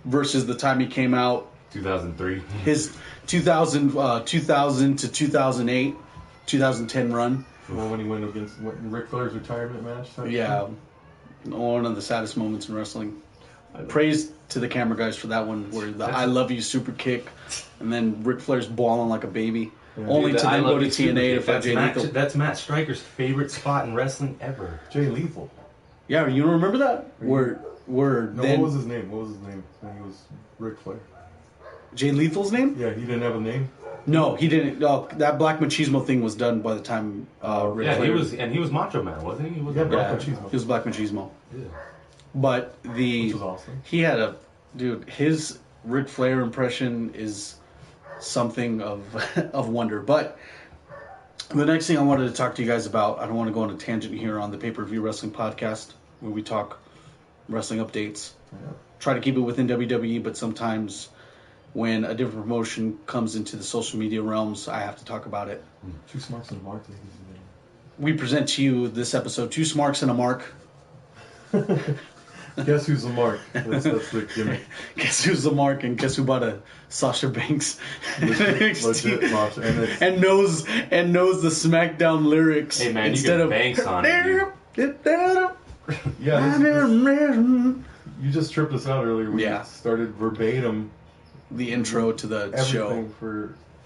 S1: versus the time he came out.
S3: 2003.
S1: His 2000 to 2008, 2010 run.
S2: Well, when he went against Ric Flair's retirement match?
S1: Yeah, one of the saddest moments in wrestling. Praise to the camera guys for that one, where the "I love you" super kick, and then Ric Flair's bawling like a baby. Yeah. Only to then go to TNA to fight Jay Lethal.
S3: That's Matt Stryker's favorite spot in wrestling ever.
S2: Jay Lethal.
S1: Yeah, you don't remember that? Where
S2: no,
S1: then,
S2: what was his name? What was his name when he was Ric Flair?
S1: Jay Lethal's name?
S2: Yeah, he didn't have a name.
S1: No, he didn't. That Black Machismo thing was done by the time Ric Flair.
S3: He was Macho Man, wasn't he? He was
S2: Black Machismo.
S1: He was Black Machismo.
S3: Yeah.
S1: But
S2: which was awesome.
S1: He had his Ric Flair impression is something of wonder. But the next thing I wanted to talk to you guys about, I don't want to go on a tangent here on the Pay-Per-View Wrestling Podcast, where we talk wrestling updates. Yeah. Try to keep it within WWE, but sometimes when a different promotion comes into the social media realms, I have to talk about it.
S2: Two Smarks and a Mark.
S1: We present to you this episode, Two Smarks and a Mark.
S2: Guess who's the Mark? That's the gimmick.
S1: Guess who's the Mark, and guess who bought a Sasha Banks
S2: legit Sasha.
S1: And knows the SmackDown lyrics.
S3: Hey man,
S1: instead
S3: you
S1: of
S3: Banks on it.
S2: Yeah, you just tripped us out earlier. We started verbatim
S1: the intro to the show.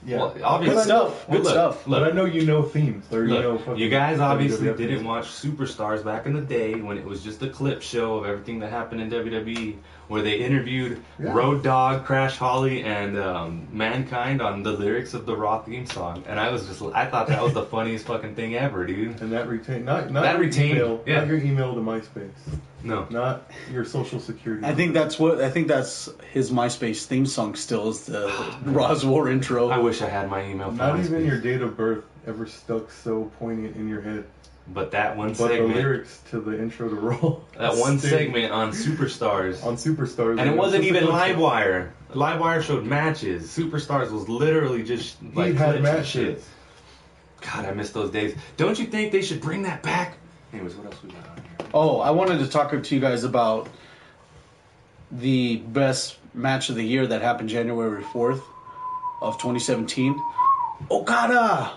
S2: Well,
S1: good stuff. Good stuff.
S2: But I know you know themes.
S3: You guys obviously didn't watch Superstars back in the day when it was just a clip show of everything that happened in WWE, where they interviewed Road Dogg, Crash Holly, and Mankind on the lyrics of the Raw theme song. And I thought that was the funniest fucking thing ever, dude.
S2: And that retained, not your email to MySpace.
S3: No,
S2: not your social security.
S1: I think that's his MySpace theme song. Still is the Raw's War intro.
S3: I wish I had my email.
S2: Not even your date of birth ever stuck so poignant in your head.
S3: But that one segment.
S2: But the lyrics to the intro to Raw.
S3: That one segment on Superstars.
S2: And
S3: it wasn't even Livewire. Livewire showed matches. Superstars was literally just like
S2: had matches.
S3: God, I miss those days. Don't you think they should bring that back? Anyways, what else we got on here?
S1: Oh, I wanted to talk to you guys about the best match of the year that happened January 4th of 2017. Okada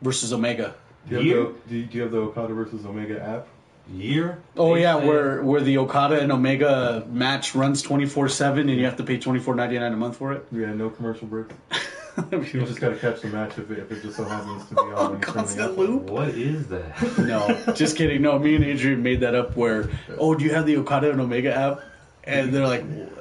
S1: versus Omega.
S2: Do you have the Okada versus Omega app?
S3: Year?
S1: Oh yeah, where the Okada and Omega match runs 24/7 and you have to pay $24.99 a month for it.
S2: Yeah, no commercial break. You just gotta catch the match if it just so happens to be on when you
S1: constant loop.
S3: What is that?
S1: No, just kidding. No, me and Adrian made that up. Where do you have the Okada and Omega app? And they're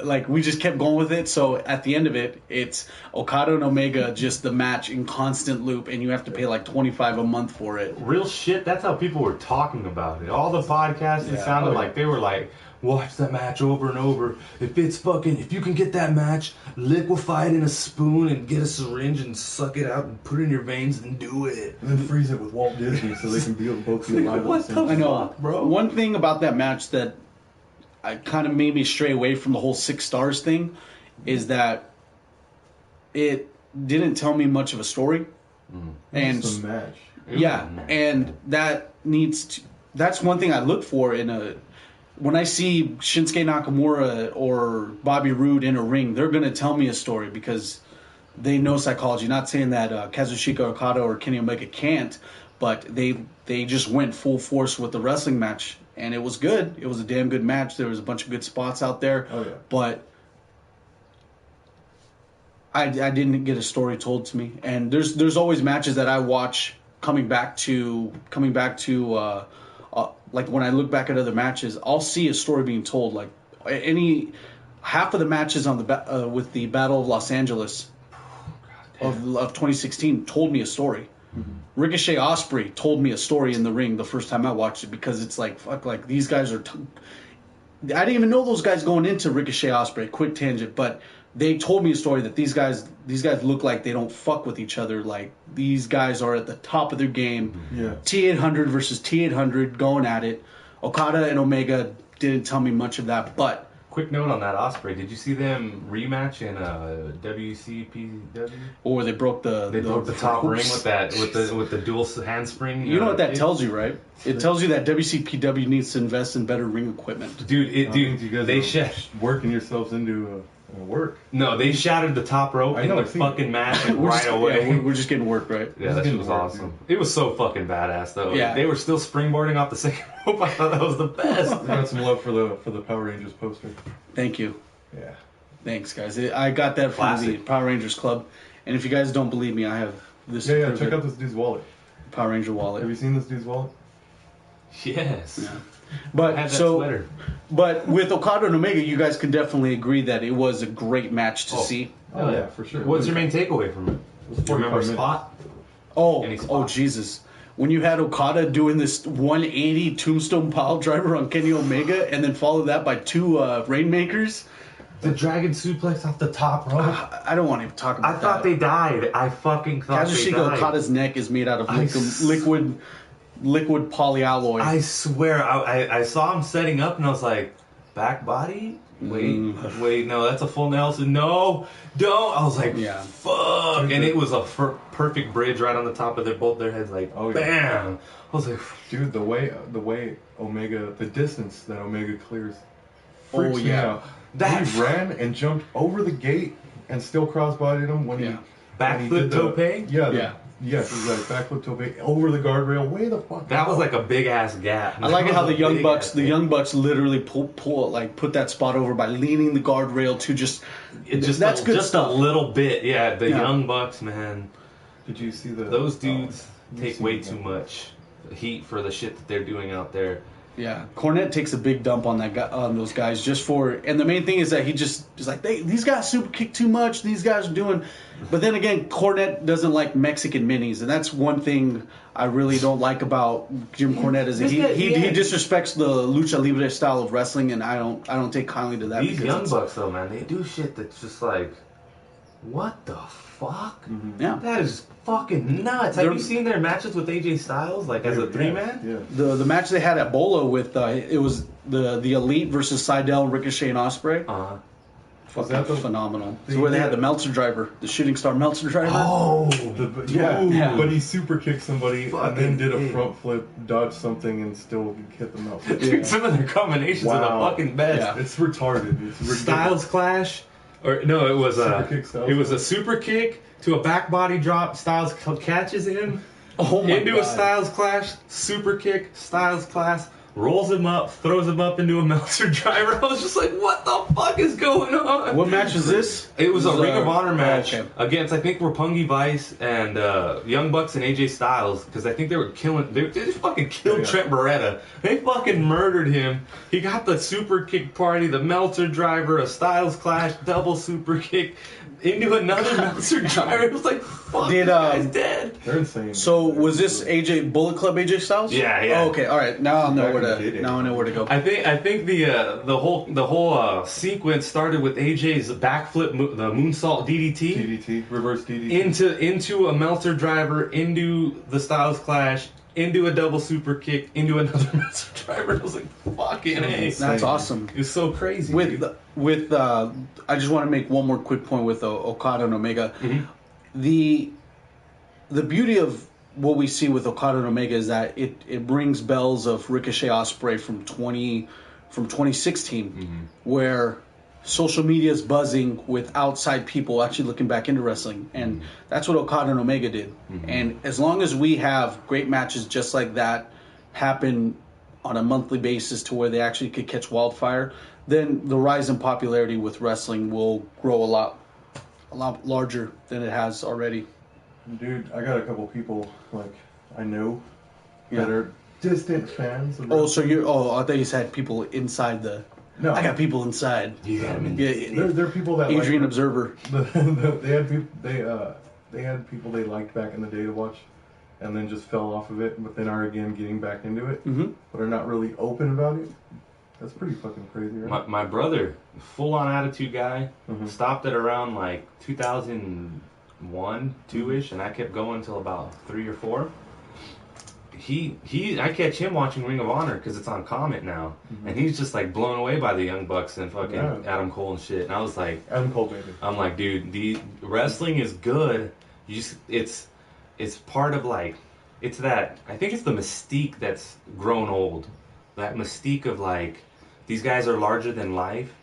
S1: like we just kept going with it. So at the end of it, it's Okada and Omega, just the match in constant loop, and you have to pay like $25 a month for it.
S3: Real shit. That's how people were talking about it. All the podcasts, it sounded like they were like, watch that match over and over. If you can get that match, liquefy it in a spoon and get a syringe and suck it out and put it in your veins and do it.
S2: And then freeze it with Walt Disney so they can both be alive.
S3: What the
S1: I know,
S3: fuck, bro?
S1: One thing about that match that I kind of made me stray away from the whole 6 stars thing is that it didn't tell me much of a story. And
S2: it's a match.
S1: Yeah, and that's one thing I look for when I see Shinsuke Nakamura or Bobby Roode in a ring, they're going to tell me a story because they know psychology. Not saying that Kazuchika Okada or Kenny Omega can't, but they just went full force with the wrestling match, and it was good. It was a damn good match. There was a bunch of good spots out there.
S2: Oh, yeah.
S1: But I didn't get a story told to me, and there's always matches that I watch coming back to like when I look back at other matches, I'll see a story being told. Like half of the matches on the with the Battle of Los Angeles of 2016 told me a story. Mm-hmm. Ricochet Osprey told me a story in the ring the first time I watched it, because it's like, fuck, like these guys are. I didn't even know those guys going into Ricochet Osprey. Quick tangent, but they told me a story that these guys look like they don't fuck with each other. Like these guys are at the top of their game.
S2: Yeah.
S1: T800 versus T800 going at it. Okada and Omega didn't tell me much of that, but.
S3: Quick note on that Osprey. Did you see them rematch in WCPW?
S1: Or they broke the
S3: top ring with the dual handspring.
S1: You know what that tells you, right? It tells you that WCPW needs to invest in better ring equipment.
S3: Dude,
S2: you guys are working yourselves into work.
S3: No, they shattered the top rope in the fucking match right away.
S1: Yeah, we're just getting work, right?
S3: Yeah, that shit was awesome. Dude. It was so fucking badass, though.
S1: Yeah.
S3: They were still springboarding off the second rope. I thought that was the best.
S2: We got some love for the Power Rangers poster.
S1: Thank you.
S2: Yeah.
S1: Thanks, guys. I got that from the Power Rangers Club. And if you guys don't believe me, I have this.
S2: Yeah, check out this dude's wallet.
S1: Power Ranger wallet.
S2: Have you seen this dude's wallet?
S3: Yes.
S1: Yeah. But
S3: sweater.
S1: But with Okada and Omega, you guys can definitely agree that it was a great match to see.
S2: Oh yeah, for sure.
S3: What's your main takeaway from it? Do you remember a spot?
S1: Oh Jesus! When you had Okada doing this 180 tombstone pile driver on Kenny Omega, and then follow that by two Rainmakers.
S3: The dragon suplex off the top rope.
S1: I don't want to talk about that.
S3: I thought they died. I fucking thought they died.
S1: Okada's neck is made out of liquid polyalloy.
S3: I swear, I saw him setting up, and I was like, back body? Wait, no, that's a full Nelson. No, don't. I was like, fuck. And it was a perfect bridge right on the top of both their heads, like, bam. I was like,
S2: dude, the way Omega, the distance that Omega clears freaks me out. He ran and jumped over the gate and still crossbodied him when he
S3: backflip tope.
S2: Yes, he's like backflip tope over the guardrail. Way the fuck.
S3: That was like a big ass gap.
S1: I like it how the Young Bucks literally put that spot over by leaning the guardrail to just good stuff.
S3: A little bit. Yeah, the Young Bucks, man.
S2: Did you see
S3: those dudes take way too much heat for the shit that they're doing out there.
S1: Yeah, Cornette takes a big dump on those guys and the main thing is that he just is like these guys super kick too much. These guys are doing, but then again, Cornette doesn't like Mexican minis, and that's one thing I really don't like about Jim Cornette is that he disrespects the lucha libre style of wrestling, and I don't take kindly to that.
S3: These Young Bucks though, man, they do shit that's just like, what the fuck?
S1: Mm-hmm. Yeah,
S3: that is fucking nuts. Have you seen their matches with AJ Styles, like as a 3-man?
S1: Yeah. The match they had at Bolo with it was the Elite versus Seidel, Ricochet, and Ospreay. Was that phenomenal? It's where they had the Meltzer driver, the shooting star Meltzer driver.
S2: Oh, but he super kicked somebody and then did a front flip, dodged something, and still hit the Meltzer.
S3: Dude, some of their combinations are the fucking best.
S2: Yeah. It's retarded.
S3: Styles Clash. Or no, it was a super kick to a back body drop. Styles catches him into a Styles Clash, super kick, Styles Clash, rolls him up, throws him up into a Meltzer driver. I was just like, what the fuck is going on?
S1: What match was this?
S3: It was a Ring of Honor match against, I think, Roppongi Vice and Young Bucks and AJ Styles, because I think they were they just fucking killed Trent Beretta. They fucking murdered him. He got the super kick party, the Meltzer driver, a Styles Clash, double super kick into another Meltzer driver. It was like, fuck, this guy's dead.
S2: They're insane.
S1: So was this Bullet Club AJ Styles?
S3: Yeah.
S1: Oh, okay, all right. Now I know where to go.
S3: I think the whole sequence started with AJ's backflip, the moonsault DDT,
S2: reverse DDT
S3: into a Meltzer driver, into the Styles Clash, into a double super kick, into another Meltzer driver. I was like, fucking A.
S1: That's awesome.
S3: It's so crazy.
S1: I just want to make one more quick point with Okada and Omega.
S3: Mm-hmm.
S1: The beauty of what we see with Okada and Omega is that it rings bells of Ricochet Ospreay from 2016, where social media is buzzing with outside people actually looking back into wrestling, and that's what Okada and Omega did. And as long as we have great matches just like that happen on a monthly basis to where they actually could catch wildfire, then the rise in popularity with wrestling will grow a a lot larger than it has already.
S2: Dude, I got a couple people like I know
S1: Yeah.
S2: that are distant fans. Of
S1: Oh, so you're? Oh, I thought you said people inside the.
S2: No.
S1: I got people inside.
S3: You got him in.
S1: Yeah,
S2: They're people that
S1: Adrian
S2: like,
S1: Observer.
S2: they had people they liked back in the day to watch, and then just fell off of it, but then are again getting back into it, but are not really open about it. That's pretty fucking crazy, right?
S3: My brother, full on attitude guy, stopped at around like 2001, 2-ish, and I kept going until about 3 or 4. I catch him watching Ring of Honor because it's on Comet now, and he's just like blown away by the Young Bucks and fucking Adam Cole and shit. And I was like,
S2: Adam Cole, baby.
S3: I'm like, dude, the wrestling is good. You just, it's part of like, it's that, I think it's the mystique that's grown old. That mystique of like, these guys are larger than life.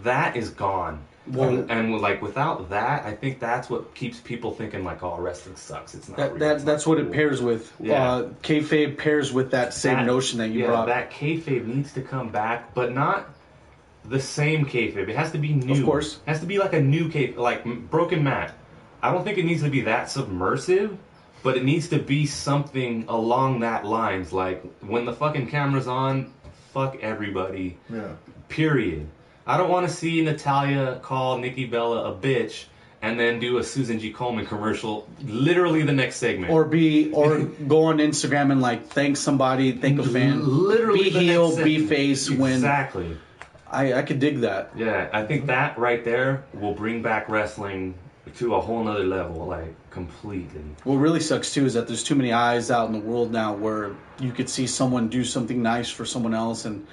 S3: That is gone.
S1: Well,
S3: and like without that, I think that's what keeps people thinking like, oh, wrestling sucks. It's not real. It's
S1: that's
S3: not
S1: what
S3: cool.
S1: it pairs with.
S3: Yeah.
S1: Kayfabe pairs with that same notion that you brought.
S3: That kayfabe needs to come back, but not the same kayfabe. It has to be new.
S1: Of course.
S3: It has to be like a new kayfabe, like Broken Matt. I don't think it needs to be that submersive, but it needs to be something along that lines. Like when the fucking camera's on, fuck everybody.
S2: Yeah.
S3: Period. I don't want to see Natalia call Nikki Bella a bitch and then do a Susan G. Komen commercial literally the next segment.
S1: Or go on Instagram and like thank somebody, thank a fan.
S3: Literally
S1: be
S3: the
S1: heel,
S3: next
S1: be
S3: segment.
S1: face. When
S3: Exactly.
S1: I could dig that.
S3: Yeah, I think that right there will bring back wrestling to a whole nother level, like completely.
S1: What really sucks too is that there's too many eyes out in the world now where you could see someone do something nice for someone else, and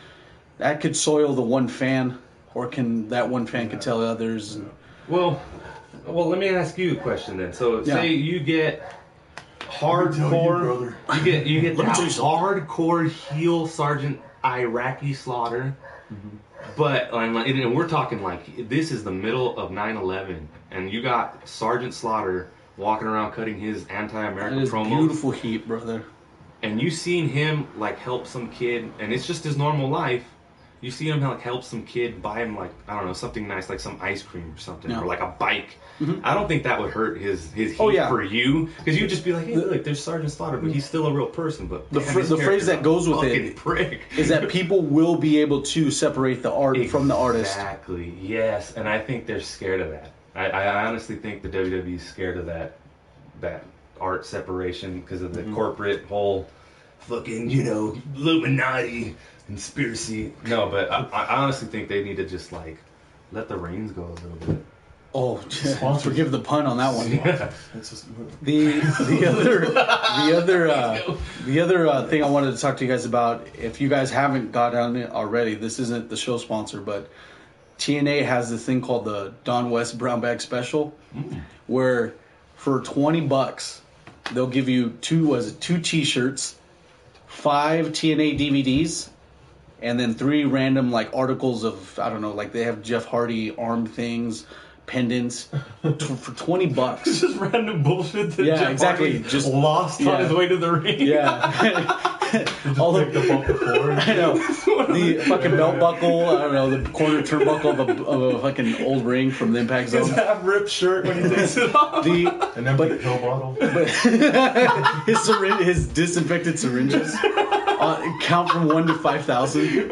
S1: that could soil the one fan, or that one fan could tell others. And,
S3: Well, let me ask you a question then. So, say you get hardcore, you get
S1: Let me
S3: that
S1: tell you something.
S3: hardcore heel Sergeant Iraqi Slaughter, but and we're talking like this is the middle of 9/11, and you got Sergeant Slaughter walking around cutting his
S1: that
S3: anti-American
S1: is
S3: promo,
S1: beautiful heat, brother.
S3: and you seen him like help some kid, and it's just his normal life. You see him like help some kid, buy him like, I don't know, something nice, like some ice cream or something, or like a bike. I don't think that would hurt his heat for you, because you'd just be like, hey, look, there's Sergeant Slaughter, but he's still a real person. But
S1: The phrase that goes with it
S3: prick.
S1: is that people will be able to separate the art from the artist.
S3: Exactly. Yes, and I think they're scared of that. I honestly think the WWE is scared of that art separation because of the corporate whole fucking Illuminati conspiracy. No, but I honestly think they need to just like let the reins go a little bit.
S1: Oh, forgive the pun on that one.
S3: Yeah.
S1: The other thing I wanted to talk to you guys about, if you guys haven't got on it already, this isn't the show sponsor, but TNA has this thing called the Don West Brown Bag Special, where for $20 they'll give you two T-shirts, 5 TNA DVDs, and then 3 random like articles of, I don't know, like they have Jeff Hardy arm things, pendants for $20.
S3: It's just random bullshit that Jeff
S1: exactly.
S3: Hardy
S1: Just
S3: lost on his way to the ring.
S1: Yeah.
S2: All picked up off the floor.
S1: I know. The fucking belt buckle, I don't know, the corner turnbuckle of a fucking old ring from the Impact Zone.
S3: His half-ripped shirt when he takes it off.
S2: An empty pill bottle.
S1: But his disinfected syringes count from 1 to 5,000.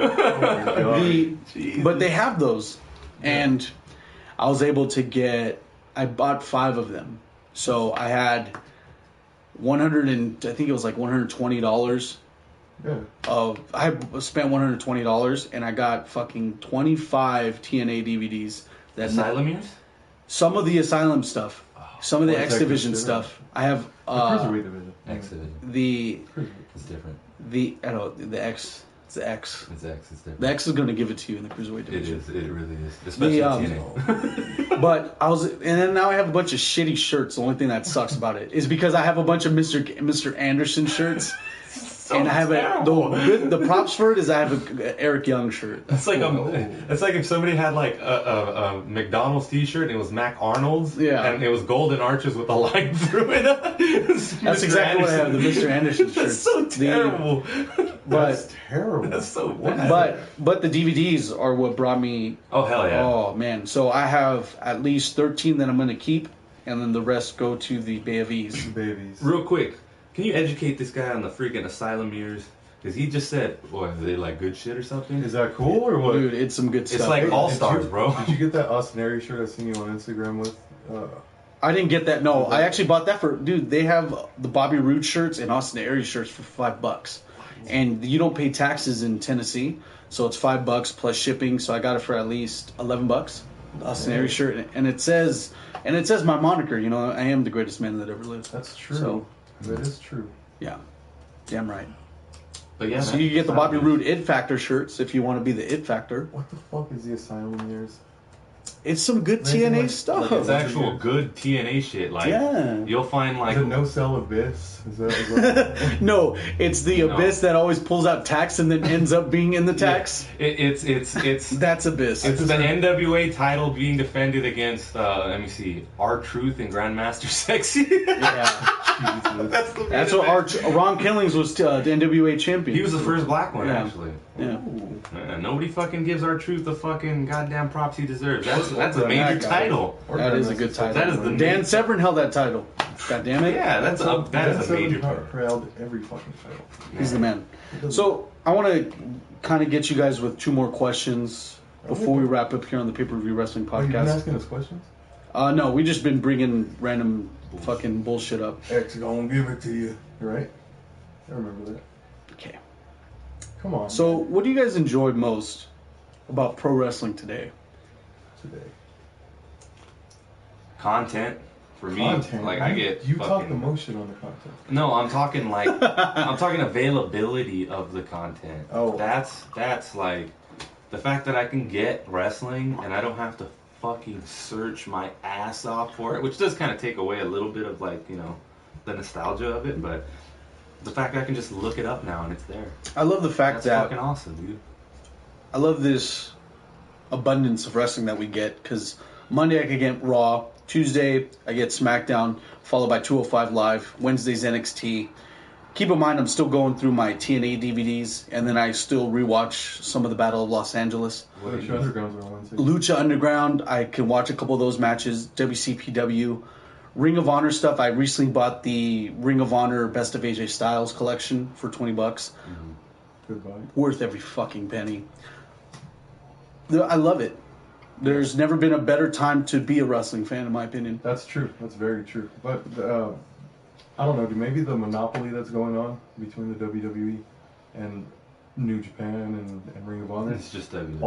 S1: But they have those, and I was able to I bought 5 of them, so I had I think it was like $120.
S2: Yeah.
S1: I spent $120 and I got fucking 25 TNA DVDs.
S3: Asylum years?
S1: Some of the Asylum stuff, some of the
S2: What
S1: X Division stuff. I have
S2: Cruiserweight division.
S3: X division. It's different.
S1: The X. It's the X.
S3: It's X. It's different.
S1: The X is going to give it to you in the Cruiserweight
S3: It
S1: division.
S3: is. It really is. Especially TNA.
S1: But and then now I have a bunch of shitty shirts. The only thing that sucks about it is because I have a bunch of Mr. Anderson shirts.
S3: so
S1: and I have
S3: terrible.
S1: the props for it is I have an Eric Young shirt.
S3: It's like it's like if somebody had like a McDonald's T-shirt and it was Mac Arnold's, and it was golden arches with a line through it.
S1: That's exactly what I have. The Mr. Anderson shirt.
S3: That's so terrible.
S2: That's terrible.
S3: That's so bad.
S1: But the DVDs are what brought me.
S3: Oh hell yeah!
S1: Oh man! So I have at least 13 that I'm gonna keep, and then the rest go to the Babies.
S2: Babies.
S3: Real quick, can you educate this guy on the freaking asylum years? Because he just said, boy, are they like good shit or something?
S2: Is that cool or what?
S1: Dude, it's some good stuff.
S3: It's like all stars, bro.
S2: Did you get that Austin Aries shirt I seen you on Instagram with?
S1: I didn't get that. No, I actually bought that for. Dude, they have the Bobby Roode shirts and Austin Aries shirts for $5, and you don't pay taxes in Tennessee, so it's $5 plus shipping. So I got it for at least $11. Austin Aries shirt, and it says my moniker. You know, I am the greatest man that ever lived.
S2: That's true.
S1: So,
S2: that is true.
S1: Yeah, damn right.
S3: But yeah,
S1: so you get the Bobby Roode It Factor shirts if you want to be the It Factor.
S2: What the fuck is the asylum years?
S1: It's some good TNA stuff.
S3: Like it's actual good TNA shit. Like you'll find like
S2: is it No Cell Abyss? Is that
S1: no, it's the Abyss that always pulls out tax and then ends up being in the tax.
S3: It's
S1: that's Abyss.
S3: It's the NWA title being defended against let me see, R-Truth and Grandmaster Sexy.
S1: That's what Ron Killings was the NWA champion.
S3: He was the first black one actually.
S1: Yeah.
S3: Nobody fucking gives R-Truth the fucking goddamn props he deserves. That's a major title.
S1: That is a good title.
S3: That is the
S1: Dan Severn held that title. God damn it.
S3: Yeah, that is a major title.
S2: Held every fucking title.
S1: He's the man. So I want to kind of get you guys with 2 more questions before we wrap up here on the Pay-Per-View Wrestling Podcast.
S2: You've been asking us questions?
S1: No, we just been bringing random fucking bullshit up.
S2: X gonna give it to you, right? I remember that.
S1: Okay.
S2: Come on.
S1: So, what do you guys enjoy most about pro wrestling today?
S3: Content for me.
S2: Content.
S3: Like I get.
S2: You talk the most shit on the content.
S3: No, I'm talking like I'm talking availability of the content.
S2: Oh.
S3: That's like the fact that I can get wrestling and I don't have to fucking search my ass off for it, which does kind of take away a little bit of like, you know, the nostalgia of it, but the fact that I can just look it up now and it's there.
S1: I love the fact
S3: That's fucking awesome, dude.
S1: I love this abundance of wrestling that we get, because Monday I could get Raw, Tuesday I get SmackDown, followed by 205 Live, Wednesday's NXT. Keep in mind I'm still going through my TNA DVDs, and then I still rewatch some of the Battle of Los Angeles.
S2: Lucha Underground's on Wednesday.
S1: Lucha Underground, I can watch a couple of those matches. WCPW. Ring of Honor stuff, I recently bought the Ring of Honor Best of AJ Styles collection for $20.
S2: Mm-hmm. Good buy.
S1: Worth every fucking penny. I love it. There's never been a better time to be a wrestling fan, in my opinion.
S2: That's true. That's very true. But I don't know. Maybe the monopoly that's going on between the WWE and New Japan and Ring of Honor.
S3: It's just WWE.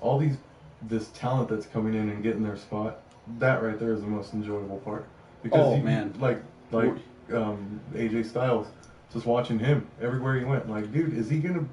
S2: All these this talent that's coming in and getting their spot. That right there is the most enjoyable part. Because like AJ Styles, just watching him everywhere he went. Like, dude, is he gonna?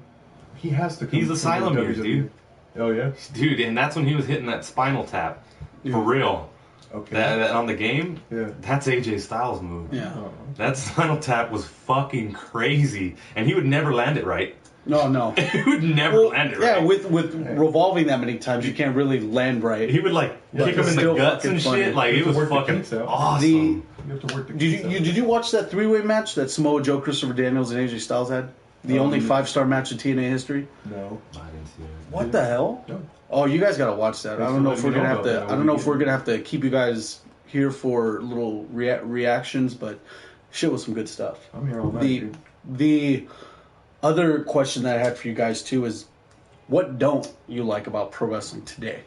S2: He has to.
S3: He's asylum years, dude.
S2: Oh yeah,
S3: dude, and that's when he was hitting that spinal tap for real.
S2: Okay.
S3: That on the game,
S2: yeah,
S3: that's AJ Styles' move.
S1: Yeah,
S3: that spinal tap was fucking crazy, and he would never land it right.
S1: No.
S3: He would never land it right.
S1: Yeah, with revolving that many times, you can't really land right.
S3: He would like kick him in the guts and shit. Like it was fucking awesome.
S2: You have to work the
S1: did you watch that 3-way match that Samoa Joe, Christopher Daniels, and AJ Styles had? The only 5-star match in TNA history.
S2: No,
S3: I didn't see it.
S1: What the hell?
S2: No.
S1: Oh, you guys gotta watch that. I don't know if we're gonna have to. I don't know if we're gonna have to keep you guys here for little reactions, but shit was some good stuff.
S2: I'm here all night.
S1: The other question that I had for you guys too is, what don't you like about pro wrestling today?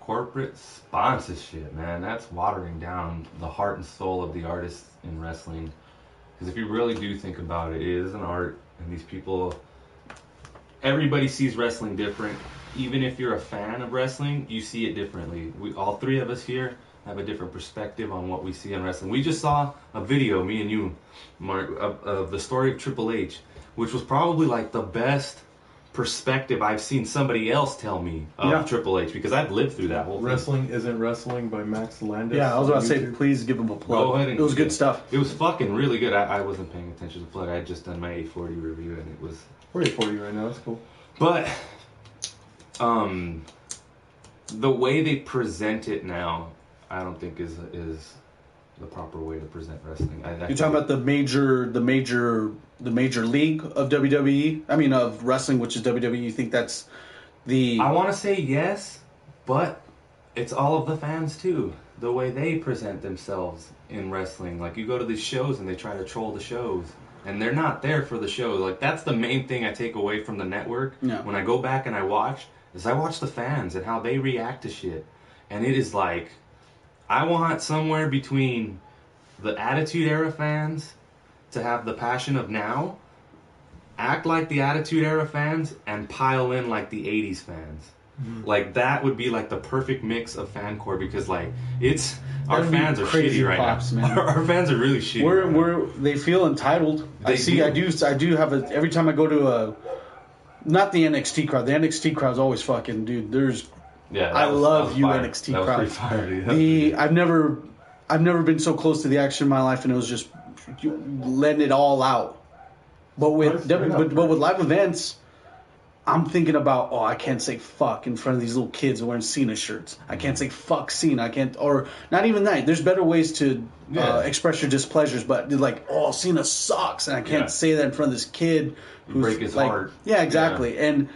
S3: Corporate sponsorship, man. That's watering down the heart and soul of the artists in wrestling. Because if you really do think about it, it is an art, and these people, everybody sees wrestling different. Even if you're a fan of wrestling, you see it differently. All 3 of us here have a different perspective on what we see in wrestling. We just saw a video, me and you, Mark, of the story of Triple H, which was probably like the best perspective I've seen somebody else tell me of Triple H, because I've lived through that whole thing.
S2: Wrestling Isn't Wrestling by Max Landis.
S1: Yeah, I was about to say, please give him a plug.
S3: Go ahead and
S1: it was good stuff.
S3: It was fucking really good. I wasn't paying attention to the plug. I had just done my 840 review, and it was...
S2: We're 840 right now. That's cool.
S3: But the way they present it now, I don't think is the proper way to present wrestling.
S1: You're talking about the major league of WWE? I mean, of wrestling, which is WWE. You think that's the...
S3: I want to say yes, but it's all of the fans too. The way they present themselves in wrestling. Like, you go to these shows and they try to troll the shows. And they're not there for the show. Like, that's the main thing I take away from the network.
S1: Yeah.
S3: When I go back and I watch the fans and how they react to shit. And it is like, I want somewhere between the Attitude Era fans to have the passion of now, act like the Attitude Era fans, and pile in like the 80s fans. Mm-hmm. Like, that would be like the perfect mix of fan core, because like, it's... Our fans are shitty right now. Our fans are really shitty.
S1: They feel entitled. I do have every time I go to not the NXT crowd. The NXT crowd's always fucking, dude. I love you, NXT crowd. I've never been so close to the action in my life, and it was just letting it all out. But with live events, I'm thinking about, I can't say fuck in front of these little kids wearing Cena shirts. I can't say fuck Cena. I can't, or not even that. There's better ways to express your displeasures, but like, Cena sucks, and I can't say that in front of this kid who's
S3: break his heart.
S1: Yeah, exactly. Yeah. And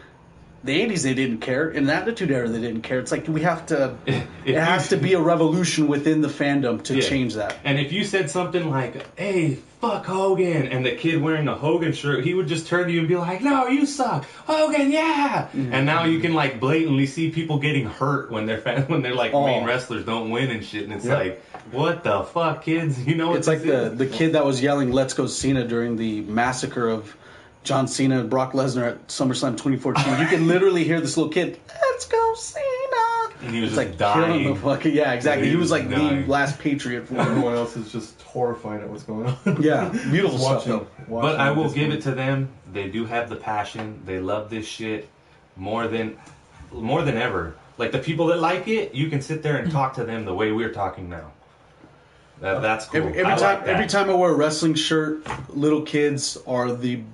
S1: the 80s, they didn't care. In the Attitude Era, they didn't care. It's like, we have to... it has to be a revolution within the fandom to change that.
S3: And if you said something like, hey, fuck Hogan, and the kid wearing a Hogan shirt, he would just turn to you and be like, no, you suck. Hogan, yeah! Mm-hmm. And now you can, like, blatantly see people getting hurt when they're like, main wrestlers don't win and shit. And it's like, what the fuck, kids? You know what?
S1: It's like the kid that was yelling, let's go Cena, during the massacre of John Cena and Brock Lesnar at SummerSlam 2014. You can literally hear this little kid, let's go Cena!
S3: And he was
S1: like
S3: dying.
S1: The fucking, yeah, exactly. He was like the last patriot for
S2: everyone else is just horrified at what's going on.
S1: Yeah, beautiful stuff though.
S3: But I will give it to them. They do have the passion. They love this shit more than ever. Like, the people that like it, you can sit there and talk to them the way we're talking now. That's cool.
S1: Every time I wear a wrestling shirt, little kids are the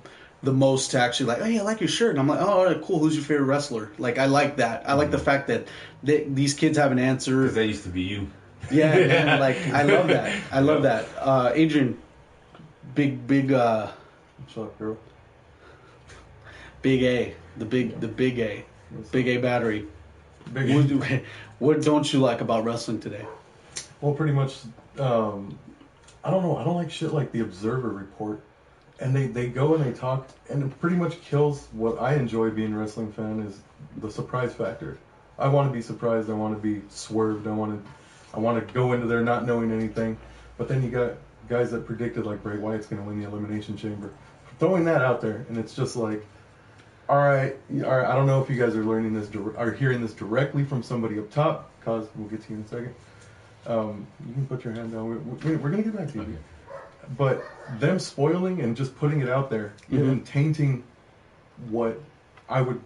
S1: most to actually like, hey, I like your shirt. And I'm like, oh, all right, cool. Who's your favorite wrestler? Like, I like that. I like the fact that these kids have an answer.
S3: Because that used to be you.
S1: Yeah, man, like, I love that. I love that. Adrian, big.
S2: What's up, girl?
S1: Big A, the big A, big A battery. What don't you like about wrestling today?
S2: Well, pretty much, I don't know. I don't like shit like the Observer Report. And they go and they talk, and it pretty much kills what I enjoy being a wrestling fan, is the surprise factor. I want to be surprised. I want to be swerved. I want to go into there not knowing anything. But then you got guys that predicted like Bray Wyatt's going to win the Elimination Chamber, throwing that out there, and it's just like, all right. I don't know if you guys are learning this are hearing this directly from somebody up top, cause we'll get to you in a second. You can put your hand down. We're going to get back to you. Okay. But them spoiling and just putting it out there, even tainting what I would,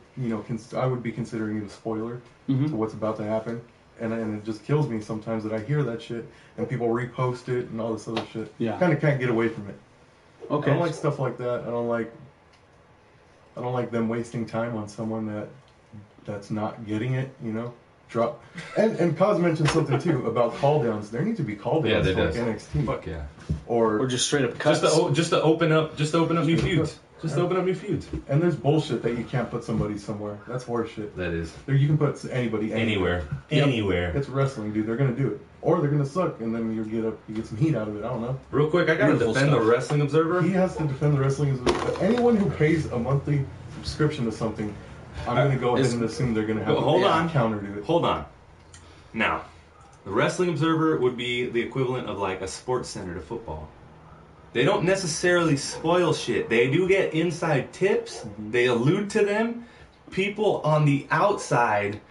S2: I would be considering a spoiler to what's about to happen, and it just kills me sometimes that I hear that shit and people repost it and all this other shit.
S1: Yeah,
S2: kind of can't get away from it.
S1: Okay,
S2: I don't like stuff like that. I don't like them wasting time on someone that's not getting it. Drop. And Kaz mentioned something too about call downs. There need to be call downs for like NXT.
S3: Fuck yeah.
S1: Or just straight up cuts.
S3: Just to open up new feuds. Just open up new feuds.
S2: And there's bullshit that you can't put somebody somewhere. That's horseshit.
S3: That is.
S2: You can put anybody anywhere.
S3: Anywhere.
S2: It's wrestling, dude. They're gonna do it, or they're gonna suck, and then you get some heat out of it. I don't know.
S3: Real quick, I gotta defend the Wrestling Observer.
S2: He has to defend the Wrestling Observer. Anyone who pays a monthly subscription to something, I'm gonna go ahead and assume they're gonna have a counter to it.
S3: Hold on. Now, the Wrestling Observer would be the equivalent of like a Sports Center to football. They don't necessarily spoil shit. They do get inside tips. They allude to them. People on the outside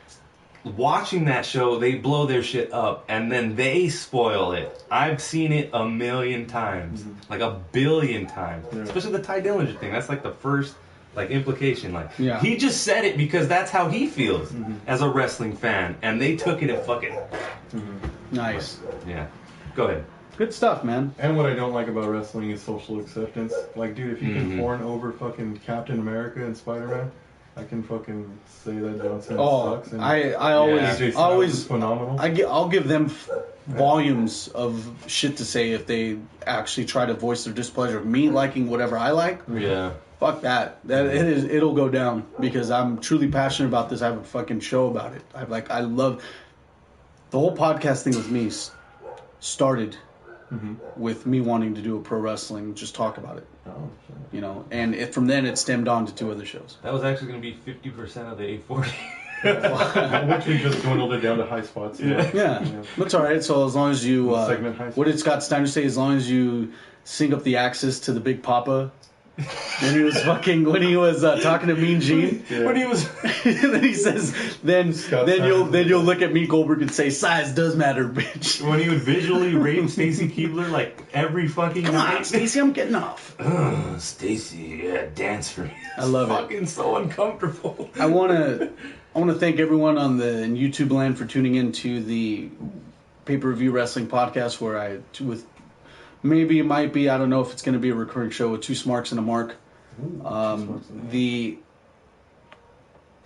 S3: watching that show, they blow their shit up and then they spoil it. I've seen it a million times. Like a billion times. Yeah. Especially the Ty Dillinger thing. That's like the first Like implication, like
S1: Yeah.
S3: he just said it because that's how he feels as a wrestling fan, and they took it and fucking
S1: Nice.
S3: yeah. Go ahead.
S1: Good stuff, man.
S2: And what I don't like about wrestling is social acceptance. Like, dude, if you can fawn over fucking Captain America and Spider-Man, I can fucking say that John Cena sucks. And
S1: I
S2: AJ Styles is phenomenal.
S1: I'll give them volumes of shit to say if they actually try to voice their displeasure of me liking whatever I like.
S3: Yeah.
S1: Fuck that. It'll go down because I'm truly passionate about this. I have a fucking show about it. I love the whole podcast thing with me started with me wanting to do a pro wrestling, just talk about it.
S2: Oh, shit.
S1: You know, and from then it stemmed on to 2 other shows.
S3: That was actually going to be 50% of the 840.
S2: Which we just dwindled it down to high spots.
S1: Yeah, that's all right. So as long as you,
S2: Segment high
S1: what did Scott Steiner say? As long as you sync up the axis to the Big Papa. When he was talking to Mean Gene,
S3: When he was
S1: then he says, then you'll look at me Goldberg and say, size does matter, bitch.
S3: when he would visually rape Stacy Keibler like every fucking
S1: Come
S3: night.
S1: on, Stacey, I'm getting off.
S3: Stacy, yeah, dance for me.
S1: I love it.
S3: Fucking so uncomfortable.
S1: I wanna thank everyone in YouTube land for tuning in to the pay-per-view wrestling podcast where maybe it might be, I don't know if it's going to be a recurring show with 2 Smarks and a Mark. I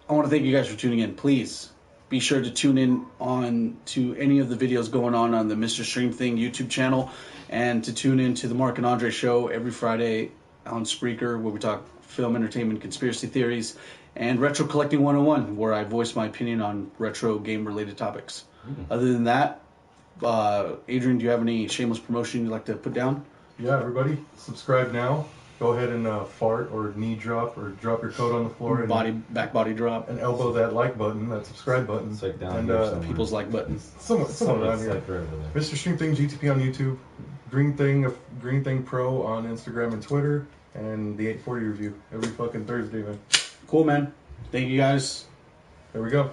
S1: want to thank you guys for tuning in. Please be sure to tune in on to any of the videos going on the Mr. Stream Thing YouTube channel, and to tune in to the Mark and Andre show every Friday on Spreaker, where we talk film, entertainment, conspiracy theories, and Retro Collecting 101, where I voice my opinion on retro game-related topics. Other than that, Adrian, do you have any shameless promotion you'd like to put down?
S2: Yeah, everybody, subscribe now. Go ahead and fart or knee drop or drop your coat on the floor
S1: Back body drop.
S2: and elbow that like button, that subscribe button.
S3: It's like down
S2: and
S3: here somewhere.
S1: People's like buttons.
S2: somewhere around here.
S3: Like right over there.
S2: Mr. Stream Thing GTP on YouTube, Green Thing Pro on Instagram and Twitter, and the 840 review every fucking Thursday, man.
S1: Cool, man. Thank you guys.
S2: There we go.